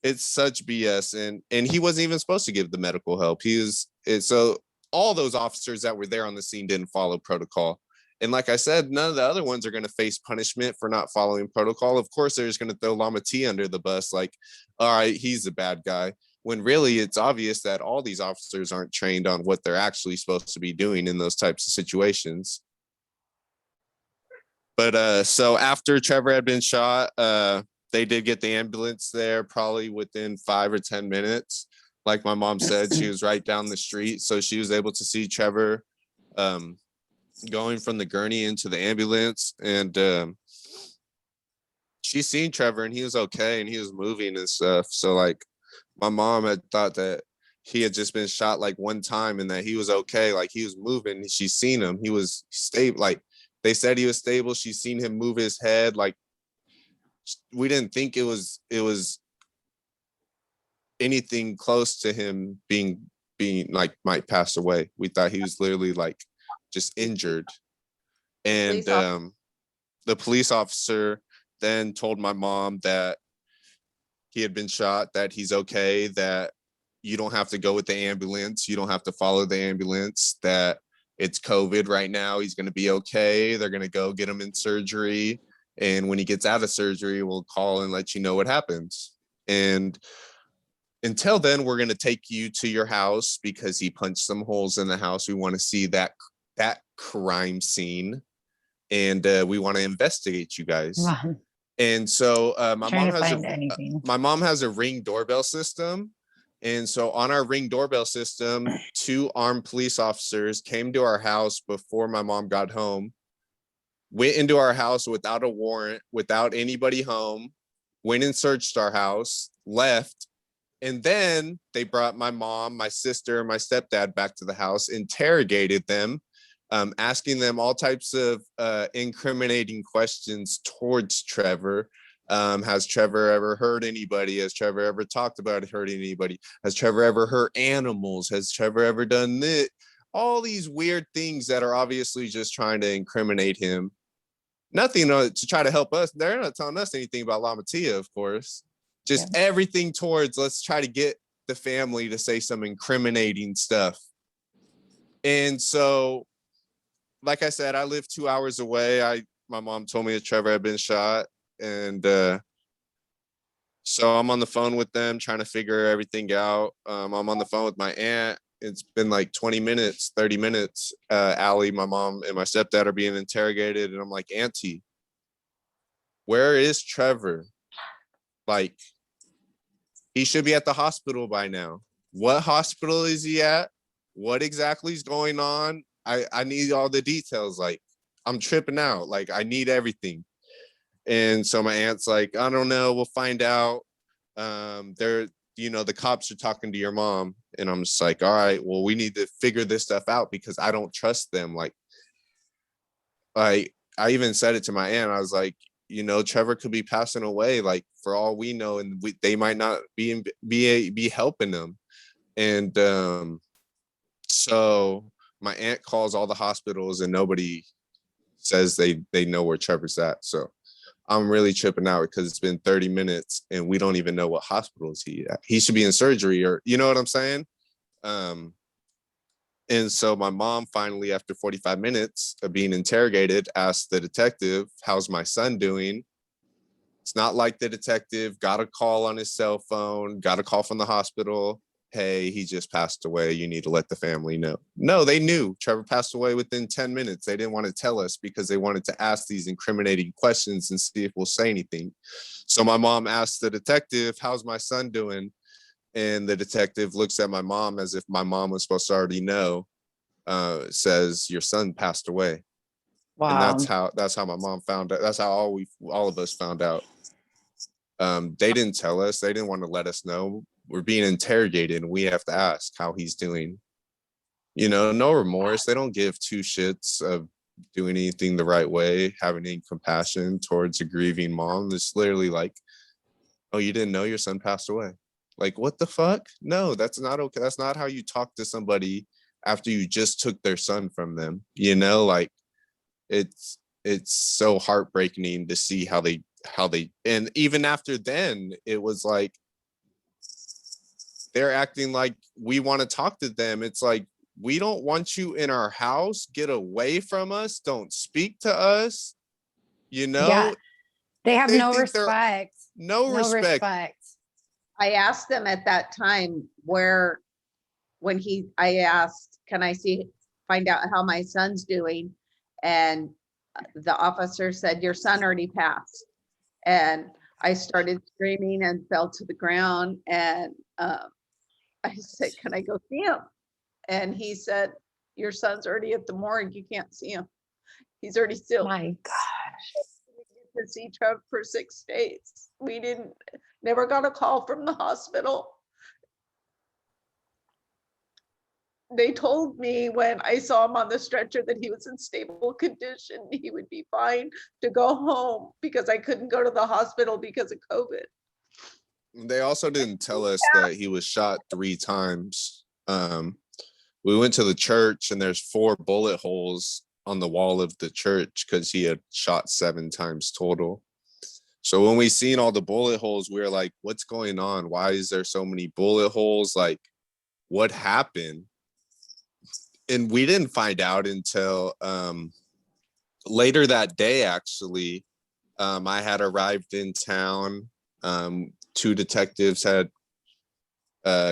It's such BS. And he wasn't even supposed to give the medical help. So all those officers that were there on the scene didn't follow protocol. And like I said, none of the other ones are going to face punishment for not following protocol. Of course, they're just going to throw Lamitia under the bus. Like, all right, he's the bad guy. When really it's obvious that all these officers aren't trained on what they're actually supposed to be doing in those types of situations. But so after Trevor had been shot, they did get the ambulance there probably within 5 or 10 minutes. Like my mom said, she was right down the street. So she was able to see Trevor going from the gurney into the ambulance. And she seen Trevor and he was okay and he was moving and stuff. So like my mom had thought that he had just been shot like one time and that he was okay. Like he was moving. She's seen him. He was stable. Like they said he was stable. She's seen him move his head. Like we didn't think it was anything close to him being like might pass away. We thought he was literally like just injured. And the police officer then told my mom that he had been shot, that he's okay, that you don't have to go with the ambulance, you don't have to follow the ambulance, that it's COVID right now, he's going to be okay, they're going to go get him in surgery, and when he gets out of surgery, we'll call and let you know what happens. And until then, we're going to take you to your house because he punched some holes in the house. We want to see that crime scene, and we want to investigate you guys. Wow. And so my mom has a Ring doorbell system. And so on our Ring doorbell system, 2 armed police officers came to our house before my mom got home, went into our house without a warrant, without anybody home, went and searched our house, left. And then they brought my mom, my sister, and my stepdad back to the house, interrogated them, asking them all types of incriminating questions towards Trevor. Has Trevor ever hurt anybody? Has Trevor ever talked about hurting anybody? Has Trevor ever hurt animals? Has Trevor ever done this? All these weird things that are obviously just trying to incriminate him. Nothing to try to help us. They're not telling us anything about Lamitia, of course. Just everything towards, let's try to get the family to say some incriminating stuff. And so, like I said, I live 2 hours away. My mom told me that Trevor had been shot. And so I'm on the phone with them trying to figure everything out. I'm on the phone with my aunt. It's been like 20 minutes, 30 minutes. Allie, my mom, and my stepdad are being interrogated. And I'm like, Auntie, where is Trevor? Like, he should be at the hospital by now. What hospital is he at? What exactly is going on? I need all the details. Like, I'm tripping out. Like, I need everything. And so my aunt's like, I don't know. We'll find out. The cops are talking to your mom. And I'm just like, all right, well, we need to figure this stuff out because I don't trust them. Like, I even said it to my aunt. I was like, Trevor could be passing away, like for all we know, and they might not be helping them. And so my aunt calls all the hospitals and nobody says they know where Trevor's at. So I'm really tripping out because it's been 30 minutes and we don't even know what hospitals he at. He should be in surgery, or you know what I'm saying? And so my mom finally, after 45 minutes of being interrogated, asked the detective, how's my son doing? It's not like the detective got a call on his cell phone, got a call from the hospital. Hey, he just passed away. You need to let the family know. No, they knew Trevor passed away within 10 minutes. They didn't want to tell us because they wanted to ask these incriminating questions and see if we'll say anything. So my mom asked the detective, how's my son doing? And the detective looks at my mom as if my mom was supposed to already know, says, your son passed away. Wow. And that's how my mom found out. That's how all of us found out. They didn't tell us. They didn't want to let us know. We're being interrogated and we have to ask how he's doing. You know, no remorse. They don't give two shits of doing anything the right way, having any compassion towards a grieving mom. It's literally like, oh, you didn't know your son passed away. Like, what the fuck? No, that's not okay. That's not how you talk to somebody after you just took their son from them. You know, like it's so heartbreaking to see how they and even after then, it was like they're acting like we want to talk to them. It's like, we don't want you in our house. Get away from us. Don't speak to us. You know, Yeah. They have They no think they're- respect. no respect. I asked them at that time I asked, can I find out how my son's doing? And the officer said, your son already passed. And I started screaming and fell to the ground. And I said, can I go see him? And he said, your son's already at the morgue. You can't see him. He's already still. My gosh. To see Trevor for 6 days. We never got a call from the hospital. They told me when I saw him on the stretcher that he was in stable condition. He would be fine to go home because I couldn't go to the hospital because of COVID. They also didn't tell us that he was shot 3 times. We went to the church and there's 4 bullet holes on the wall of the church because he had shot 7 times total. So when we seen all the bullet holes, we were like, what's going on? Why is there so many bullet holes? Like, what happened? And we didn't find out until later that day, actually. I had arrived in town. 2 detectives had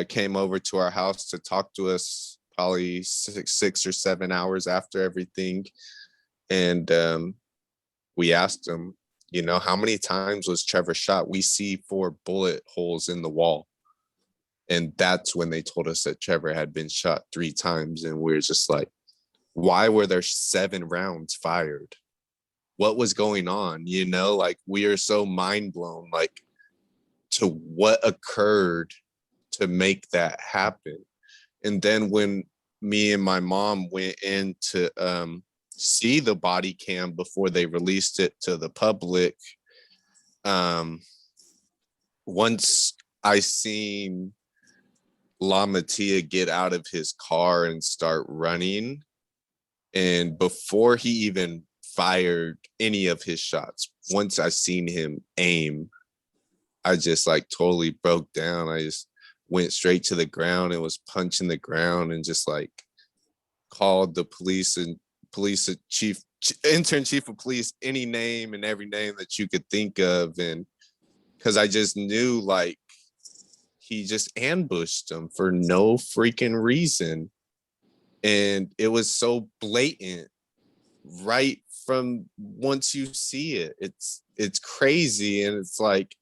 came over to our house to talk to us probably 6 or 7 hours after everything. And we asked them, you know, how many times was Trevor shot? We see 4 bullet holes in the wall. And that's when they told us that Trevor had been shot 3 times. And we were just like, why were there 7 rounds fired? What was going on? You know, like, we are so mind blown, like, to what occurred to make that happen. And then when me and my mom went in to see the body cam before they released it to the public, once I seen Lamitia get out of his car and start running, and before he even fired any of his shots, once I seen him aim, I just like totally broke down. I just went straight to the ground and was punching the ground and just like called the police and intern chief of police, any name and every name that you could think of. And because I just knew, like, he just ambushed them for no freaking reason. And it was so blatant right from once you see it. It's crazy. And it's like,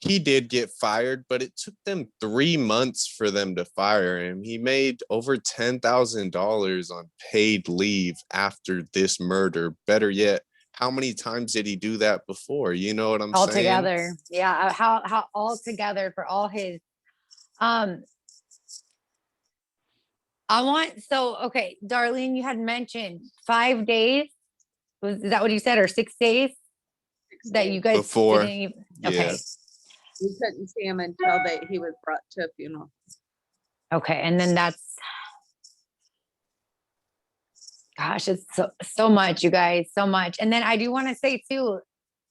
he did get fired, but it took them 3 months for them to fire him. He made over $10,000 on paid leave after this murder. Better yet, how many times did he do that before? You know what I'm saying? Altogether. Yeah. How all together for all his, okay, Darlene, you had mentioned 5 days. Is that what you said? Or 6 days? That you guys before didn't even, okay. Yeah. We couldn't see him until he was brought to a funeral. Okay. And then gosh, it's so much, you guys, so much. And then I do want to say too,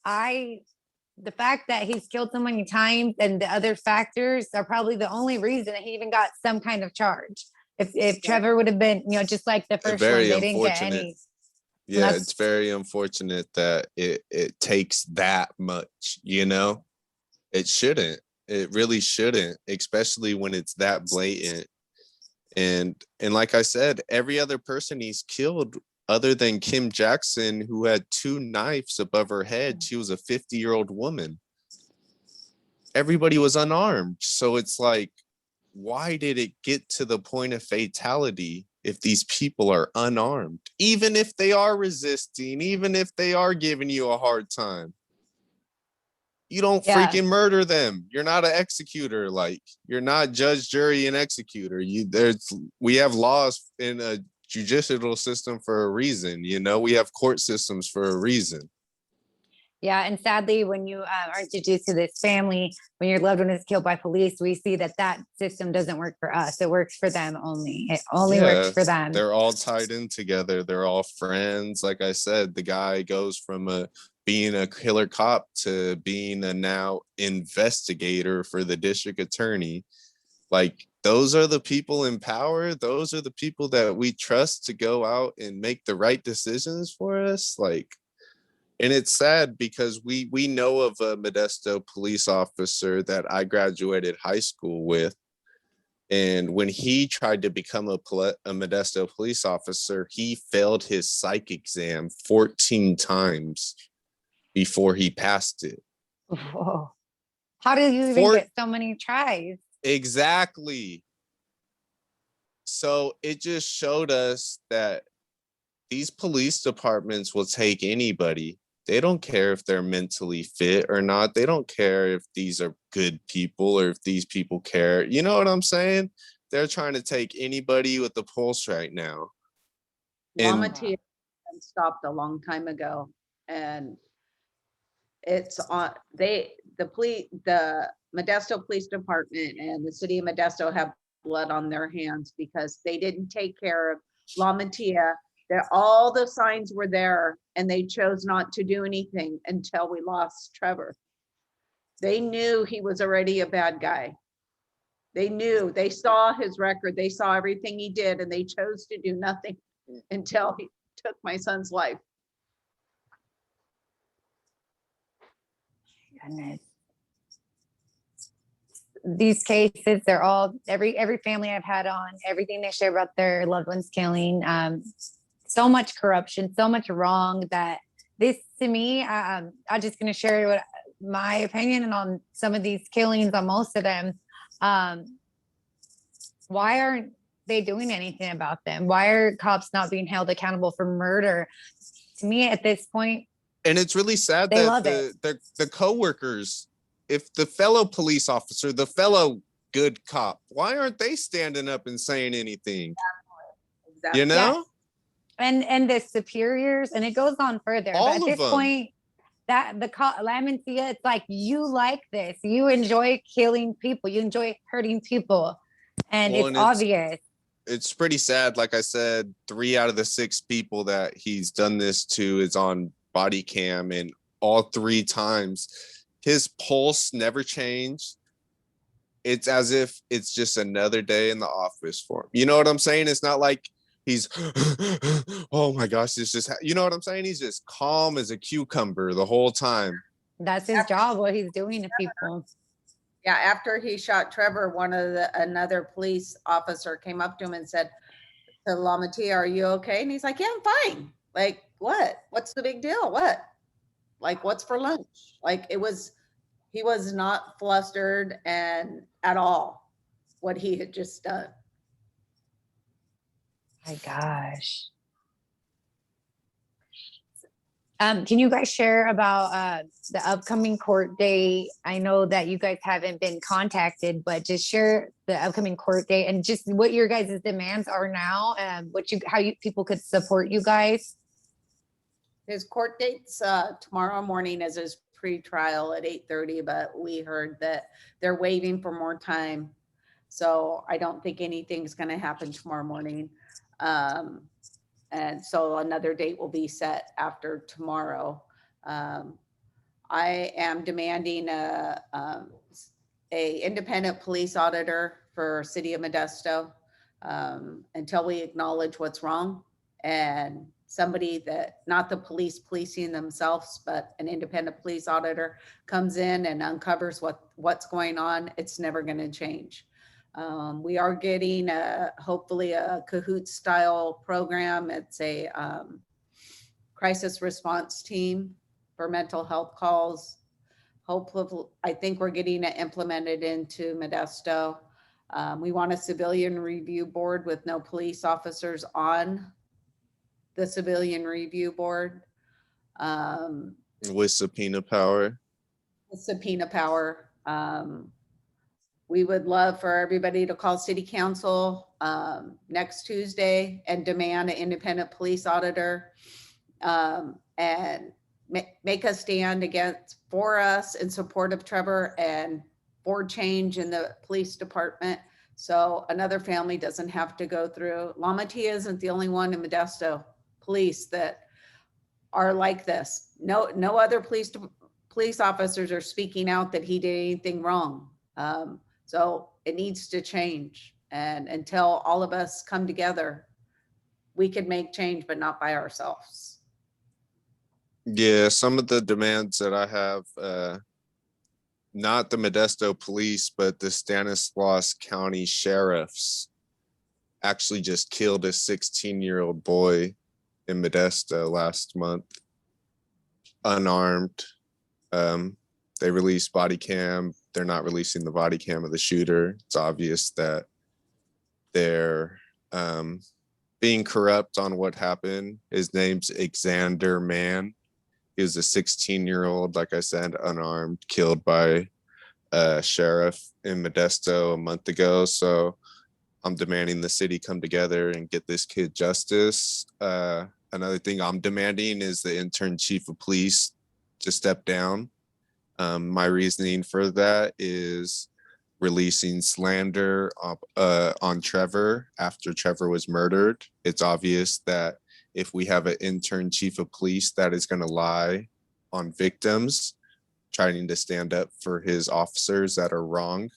the fact that he's killed so many times and the other factors are probably the only reason that he even got some kind of charge. If Trevor would have been, you know, just like the first one, they didn't get any. Yeah, it's very unfortunate that it takes that much, you know? It shouldn't. It really shouldn't, especially when it's that blatant. And like I said, every other person he's killed other than Kim Jackson, who had 2 knives above her head, she was a 50-year-old woman. everybody was unarmed. So it's like, why did it get to the point of fatality if these people are unarmed? Even if they are resisting, even if they are giving you a hard time, you don't freaking murder them. You're not an executor. Like, you're not judge, jury, and executor. We have laws in a judicial system for a reason. You know, we have court systems for a reason. Yeah, and sadly, when you are introduced to this family, when your loved one is killed by police, we see that that system doesn't work for us. It works for them only. It only works for them. They're all tied in together. They're all friends. Like I said, the guy goes from being a killer cop to being a now investigator for the district attorney. Like, those are the people in power. Those are the people that we trust to go out and make the right decisions for us. Like, and it's sad because we know of a Modesto police officer that I graduated high school with. And when he tried to become a Modesto police officer, he failed his psych exam 14 times before he passed it. Whoa. How do you even get so many tries? Exactly. So it just showed us that these police departments will take anybody. They don't care if they're mentally fit or not. They don't care if these are good people or if these people care. You know what I'm saying? They're trying to take anybody with the pulse right now. Lamitia stopped a long time ago, and it's on the Modesto Police Department and the city of Modesto have blood on their hands because they didn't take care of Lamitia. All the signs were there and they chose not to do anything until we lost Trevor. They knew he was already a bad guy. They knew, they saw his record, they saw everything he did, and they chose to do nothing until he took my son's life. Goodness. These cases, they're all, every family I've had on, everything they share about their loved ones killing, so much corruption, so much wrong that this, to me, I'm just going to share my opinion on some of these killings, on most of them. Why aren't they doing anything about them? Why are cops not being held accountable for murder? To me, at this point, and it's really sad that the coworkers, if the fellow police officer, the fellow good cop, why aren't they standing up and saying anything? Exactly. You know? Yeah. And the superiors, and it goes on further. All but at of this them. Point, that the Lamitia, it's like, you like this. You enjoy killing people. You enjoy hurting people. And it's obvious. It's pretty sad. Like I said, 3 out of the 6 people that he's done this to is on body cam, and all 3 times his pulse never changed. It's as if it's just another day in the office for him. You know what I'm saying? It's not like he's, oh my gosh, it's just, you know what I'm saying? He's just calm as a cucumber the whole time. That's his job, what he's doing to people. Yeah, after he shot Trevor, another police officer came up to him and said to Lamitia, "Are you okay?" And he's like, "Yeah, I'm fine." Like, what? What's the big deal? What? Like, what's for lunch? Like, he was not flustered and at all what he had just done. My gosh. Can you guys share about the upcoming court date? I know that you guys haven't been contacted, but just share the upcoming court date and just what your guys' demands are now, and how people could support you guys. His court date's tomorrow morning as his pre-trial at 8:30, but we heard that they're waiting for more time. So I don't think anything's going to happen tomorrow morning. And so another date will be set after tomorrow. I am demanding a independent police auditor for City of Modesto until we acknowledge what's wrong, and somebody that, not the police policing themselves, but an independent police auditor comes in and uncovers what's going on. It's never going to change. We are getting hopefully a Kahoot style program. It's a crisis response team for mental health calls. hopefully, I think we're getting it implemented into Modesto. We want a civilian review board with no police officers on the civilian review board. With subpoena power. Subpoena power. We would love for everybody to call city council next Tuesday and demand an independent police auditor, and make a stand for us in support of Trevor and for change in the police department, so another family doesn't have to go through. Lamitia isn't the only one in Modesto police that are like this. No other police officers are speaking out that he did anything wrong. So it needs to change. And until all of us come together, we can make change, but not by ourselves. Yeah, some of the demands that I have, not the Modesto police, but the Stanislaus County sheriffs actually just killed a 16-year-old boy in Modesto last month, unarmed. They released body cam. They're not releasing the body cam of the shooter. It's obvious that they're being corrupt on what happened. His name's Xander Mann. He was a 16-year-old, like I said, unarmed, killed by a sheriff in Modesto a month ago. So I'm demanding the city come together and get this kid justice. Another thing I'm demanding is the intern chief of police to step down. My reasoning for that is releasing slander on Trevor after Trevor was murdered. It's obvious that if we have an intern chief of police that is going to lie on victims, trying to stand up for his officers that are wrong,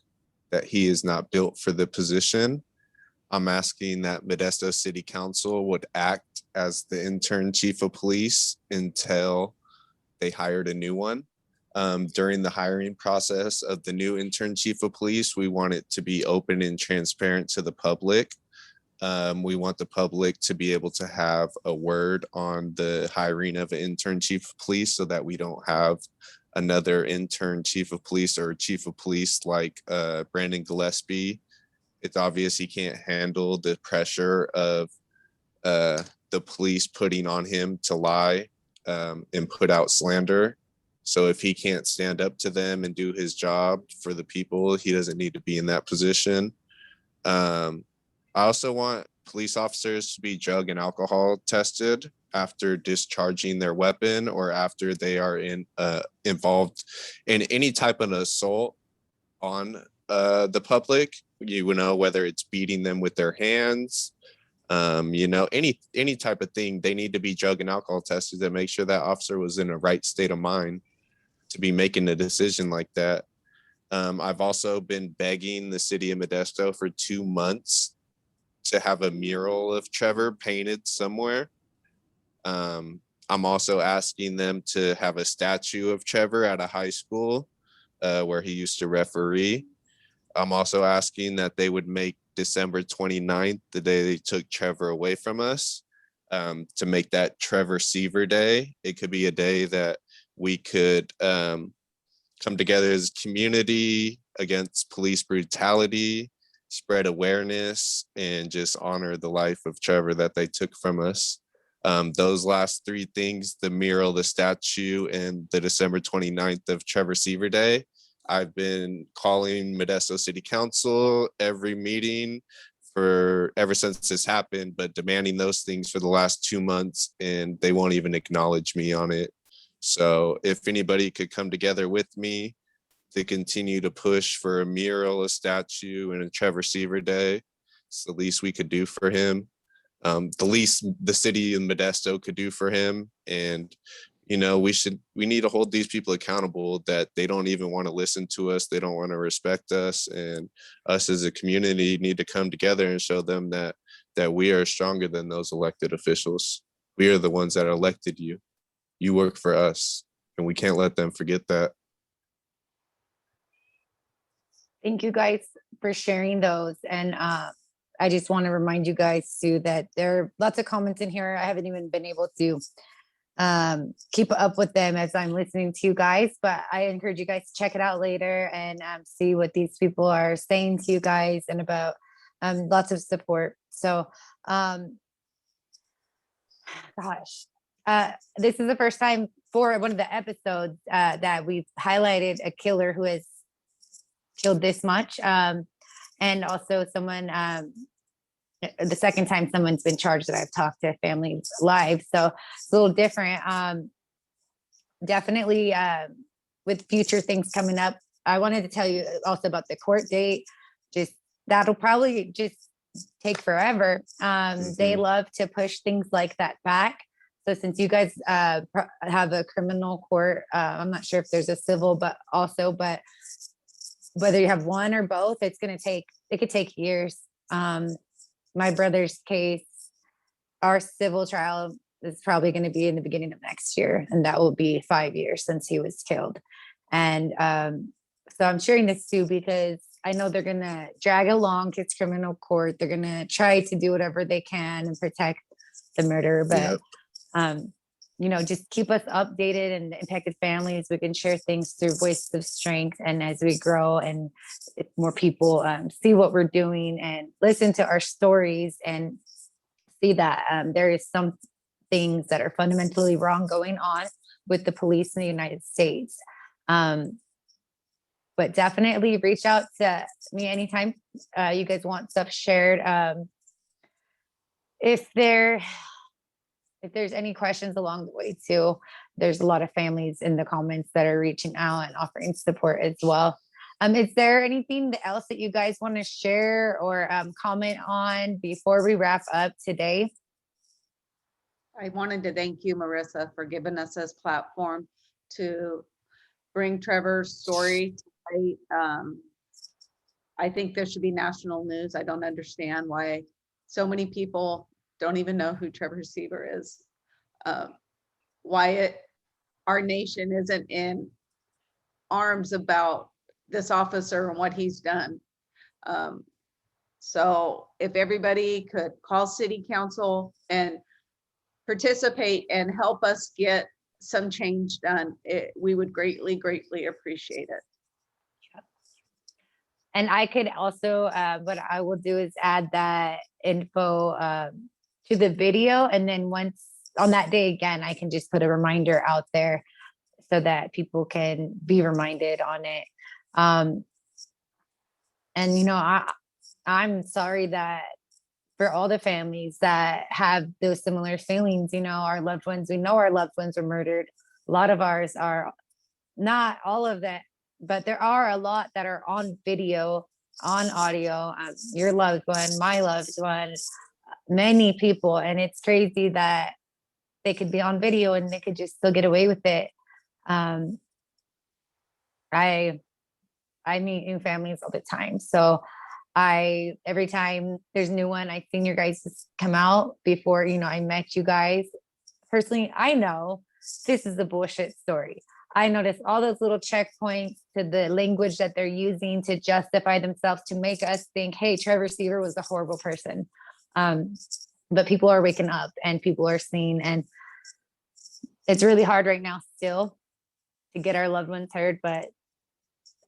that he is not built for the position. I'm asking that Modesto City Council would act as the intern chief of police until they hired a new one. During the hiring process of the new intern chief of police, we want it to be open and transparent to the public. We want the public to be able to have a word on the hiring of an intern chief of police so that we don't have another intern chief of police or chief of police like Brandon Gillespie. It's obvious he can't handle the pressure of the police putting on him to lie and put out slander. So if he can't stand up to them and do his job for the people, he doesn't need to be in that position. I also want police officers to be drug and alcohol tested after discharging their weapon or after they are involved in any type of assault on the public. You know, whether it's beating them with their hands, any type of thing, they need to be drug and alcohol tested to make sure that officer was in a right state of mind to be making a decision like that. I've also been begging the city of Modesto for 2 months to have a mural of Trevor painted somewhere. I'm also asking them to have a statue of Trevor at a high school where he used to referee. I'm also asking that they would make December 29th, the day they took Trevor away from us, to make that Trevor Seever Day. It could be a day that we could come together as a community against police brutality, spread awareness, and just honor the life of Trevor that they took from us. Those last 3 things, the mural, the statue, and the December 29th of Trevor Seever Day, I've been calling Modesto City Council every meeting ever since this happened, but demanding those things for the last 2 months, and they won't even acknowledge me on it. So if anybody could come together with me to continue to push for a mural, a statue, and a Trevor Seever Day, it's the least we could do for him. The least the city of Modesto could do for him. And, we need to hold these people accountable that they don't even want to listen to us. They don't want to respect us. And us as a community need to come together and show them that we are stronger than those elected officials. We are the ones that elected you. You work for us, and we can't let them forget that. Thank you guys for sharing those. And I just want to remind you guys too that there are lots of comments in here. I haven't even been able to keep up with them as I'm listening to you guys, but I encourage you guys to check it out later and see what these people are saying to you guys and about lots of support. So, gosh, this is the first time for one of the episodes that we've highlighted a killer who has killed this much. And also someone, the second time someone's been charged that I've talked to family live. So it's a little different. Definitely with future things coming up. I wanted to tell you also about the court date. Just that'll probably just take forever. They love to push things like that back. So since you guys have a criminal court, I'm not sure if there's a civil, but whether you have one or both, it could take years. My brother's case, our civil trial is probably going to be in the beginning of next year, and that will be 5 years since he was killed. And so I'm sharing this too because I know they're going to drag along his criminal court. They're going to try to do whatever they can and protect the murderer, but just keep us updated and impacted families. We can share things through Voices of Strength, and as we grow and more people see what we're doing and listen to our stories and see that there is some things that are fundamentally wrong going on with the police in the United States. But definitely reach out to me anytime you guys want stuff shared. If there's any questions along the way too, there's a lot of families in the comments that are reaching out and offering support as well. Is there anything else that you guys want to share or comment on before we wrap up today? I wanted to thank you, Marissa, for giving us this platform to bring Trevor's story to light. I think there should be national news. I don't understand why so many people don't even know who Trevor Seever is. Why our nation isn't in arms about this officer and what he's done. So if everybody could call city council and participate and help us get some change done, we would greatly, greatly appreciate it. And I could also, what I will do is add that info to the video. And then once on that day, again, I can just put a reminder out there so that people can be reminded on it. And, I'm sorry that for all the families that have those similar feelings, our loved ones, we know our loved ones were murdered. A lot of ours are, not all of that, but there are a lot that are on video, on audio, your loved one, my loved one, many people. And it's crazy that they could be on video and they could just still get away with it. I meet new families all the time. So every time there's a new one, I seen your guys come out before, I met you guys personally. I know this is a bullshit story. I noticed all those little checkpoints to the language that they're using to justify themselves to make us think, hey, Trevor Seever was a horrible person. But people are waking up and people are seeing, and it's really hard right now still to get our loved ones heard. But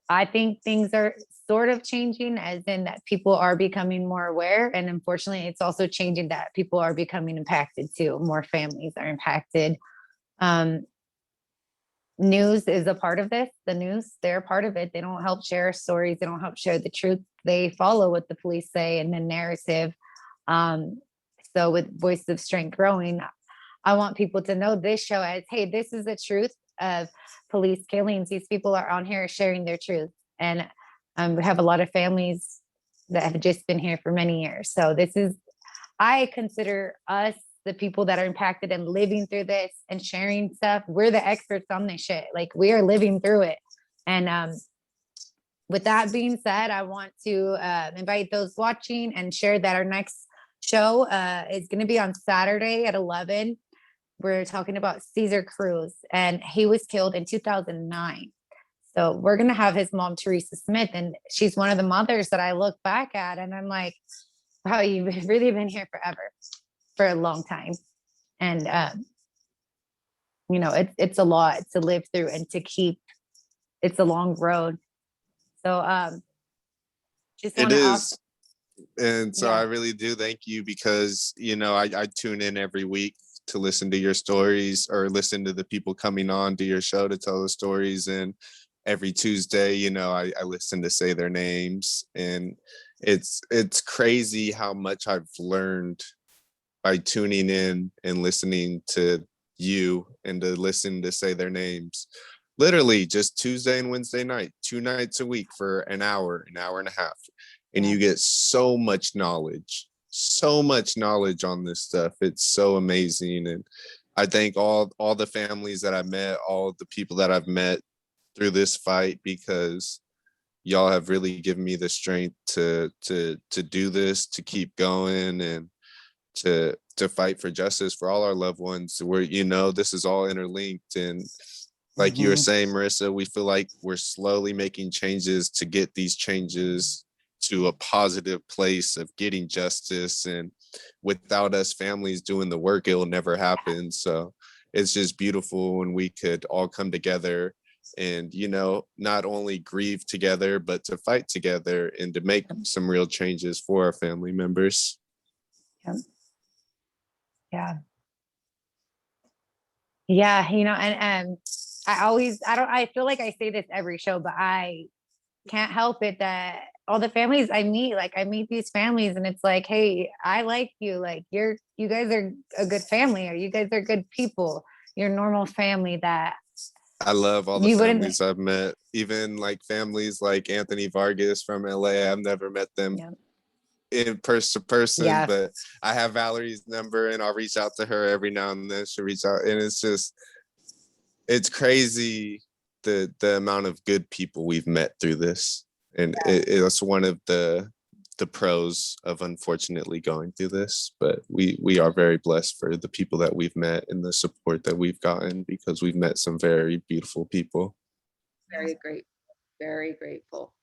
I think things are sort of changing, as in that people are becoming more aware. And unfortunately, it's also changing that people are becoming impacted too. More families are impacted. News is a part of this. The news, they're a part of it. They don't help share stories. They don't help share the truth. They follow what the police say and the narrative. So with Voices of Strength growing, I want people to know this show as, hey, this is the truth of police killings. These people are on here sharing their truth. And we have a lot of families that have just been here for many years. So I consider us the people that are impacted and living through this and sharing stuff. We're the experts on this shit. Like, we are living through it. And with that being said, I want to invite those watching and share that our next show is going to be on Saturday at 11. We're talking about Cesar Cruz, and he was killed in 2009. So we're going to have his mom, Teresa Smith, and she's one of the mothers that I look back at and I'm like, wow, you've really been here forever, for a long time. And it's a lot to live through and to keep. It's a long road. So just It want to is. And so Yeah. I really do thank you because, I tune in every week to listen to your stories or listen to the people coming on to your show to tell the stories. And every Tuesday, I listen to say their names. And it's crazy how much I've learned by tuning in and listening to you and to listen to say their names. Literally just Tuesday and Wednesday night, 2 nights a week for an hour and a half. And you get so much knowledge on this stuff. It's so amazing. And I thank all the families that I met, all the people that I've met through this fight, because y'all have really given me the strength to do this, to keep going, and to fight for justice for all our loved ones. Where this is all interlinked. And like you were saying, Marissa, we feel like we're slowly making changes to get these changes to a positive place of getting justice. And without us families doing the work, it will never happen. So it's just beautiful when we could all come together and, not only grieve together, but to fight together and to make some real changes for our family members. Yeah. And I feel like I say this every show, but I can't help it that all the families I meet these families, and it's like, hey, I like you. Like you guys are a good family, or you guys are good people. You're a normal family that I love all the families I've met, even like families like Anthony Vargas from LA. I've never met them in person, but I have Valerie's number and I'll reach out to her every now and then. She'll reach out, and it's crazy the amount of good people we've met through this. And it's one of the pros of unfortunately going through this, but we are very blessed for the people that we've met and the support that we've gotten, because we've met some very beautiful people. Very grateful.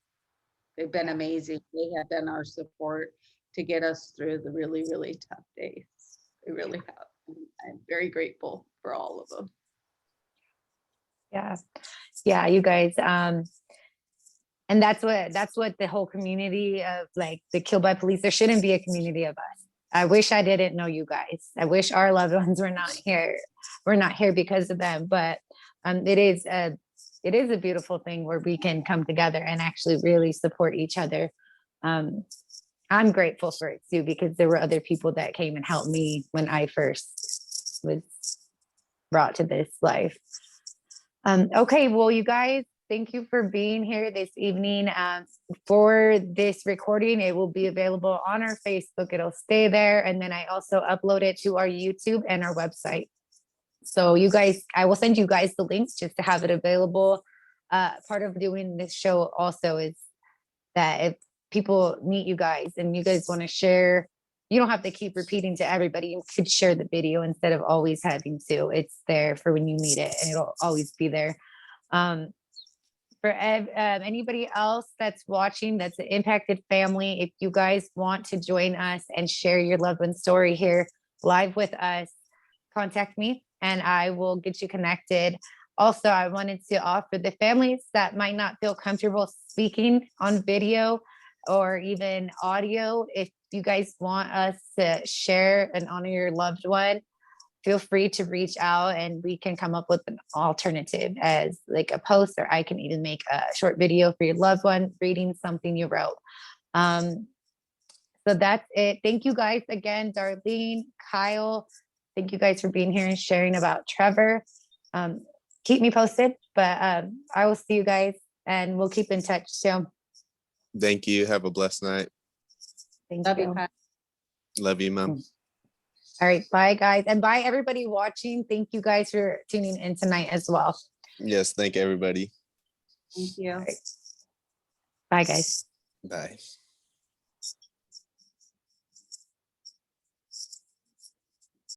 They've been amazing. They have been our support to get us through the really, really tough days. They really have. I'm very grateful for all of them. Yeah, you guys. And that's what the whole community of like the Killed by Police, there shouldn't be a community of us. I wish I didn't know you guys. I wish our loved ones were not here. We're not here because of them, but it is a beautiful thing where we can come together and actually really support each other. I'm grateful for it too, because there were other people that came and helped me when I first was brought to this life. Okay, well, you guys, thank you for being here this evening. For this recording, it will be available on our Facebook. It'll stay there. And then I also upload it to our YouTube and our website. So you guys, I will send you guys the links just to have it available. Part of doing this show also is that if people meet you guys and you guys want to share, you don't have to keep repeating to everybody. You could share the video instead of always having to. It's there for when you need it, and it'll always be there. For anybody else that's watching, that's an impacted family, if you guys want to join us and share your loved one's story here live with us, contact me and I will get you connected. Also, I wanted to offer the families that might not feel comfortable speaking on video or even audio, if you guys want us to share and honor your loved one, feel free to reach out and we can come up with an alternative as like a post, or I can even make a short video for your loved one reading something you wrote. So that's it. Thank you guys again, Darlene, Kyle. Thank you guys for being here and sharing about Trevor. Keep me posted, but I will see you guys and we'll keep in touch soon. Thank you. Have a blessed night. Thank you. Love you, Mom. All right. Bye, guys. And bye, everybody watching. Thank you guys for tuning in tonight as well. Yes. Thank everybody. Thank you. Right. Bye, guys. Bye.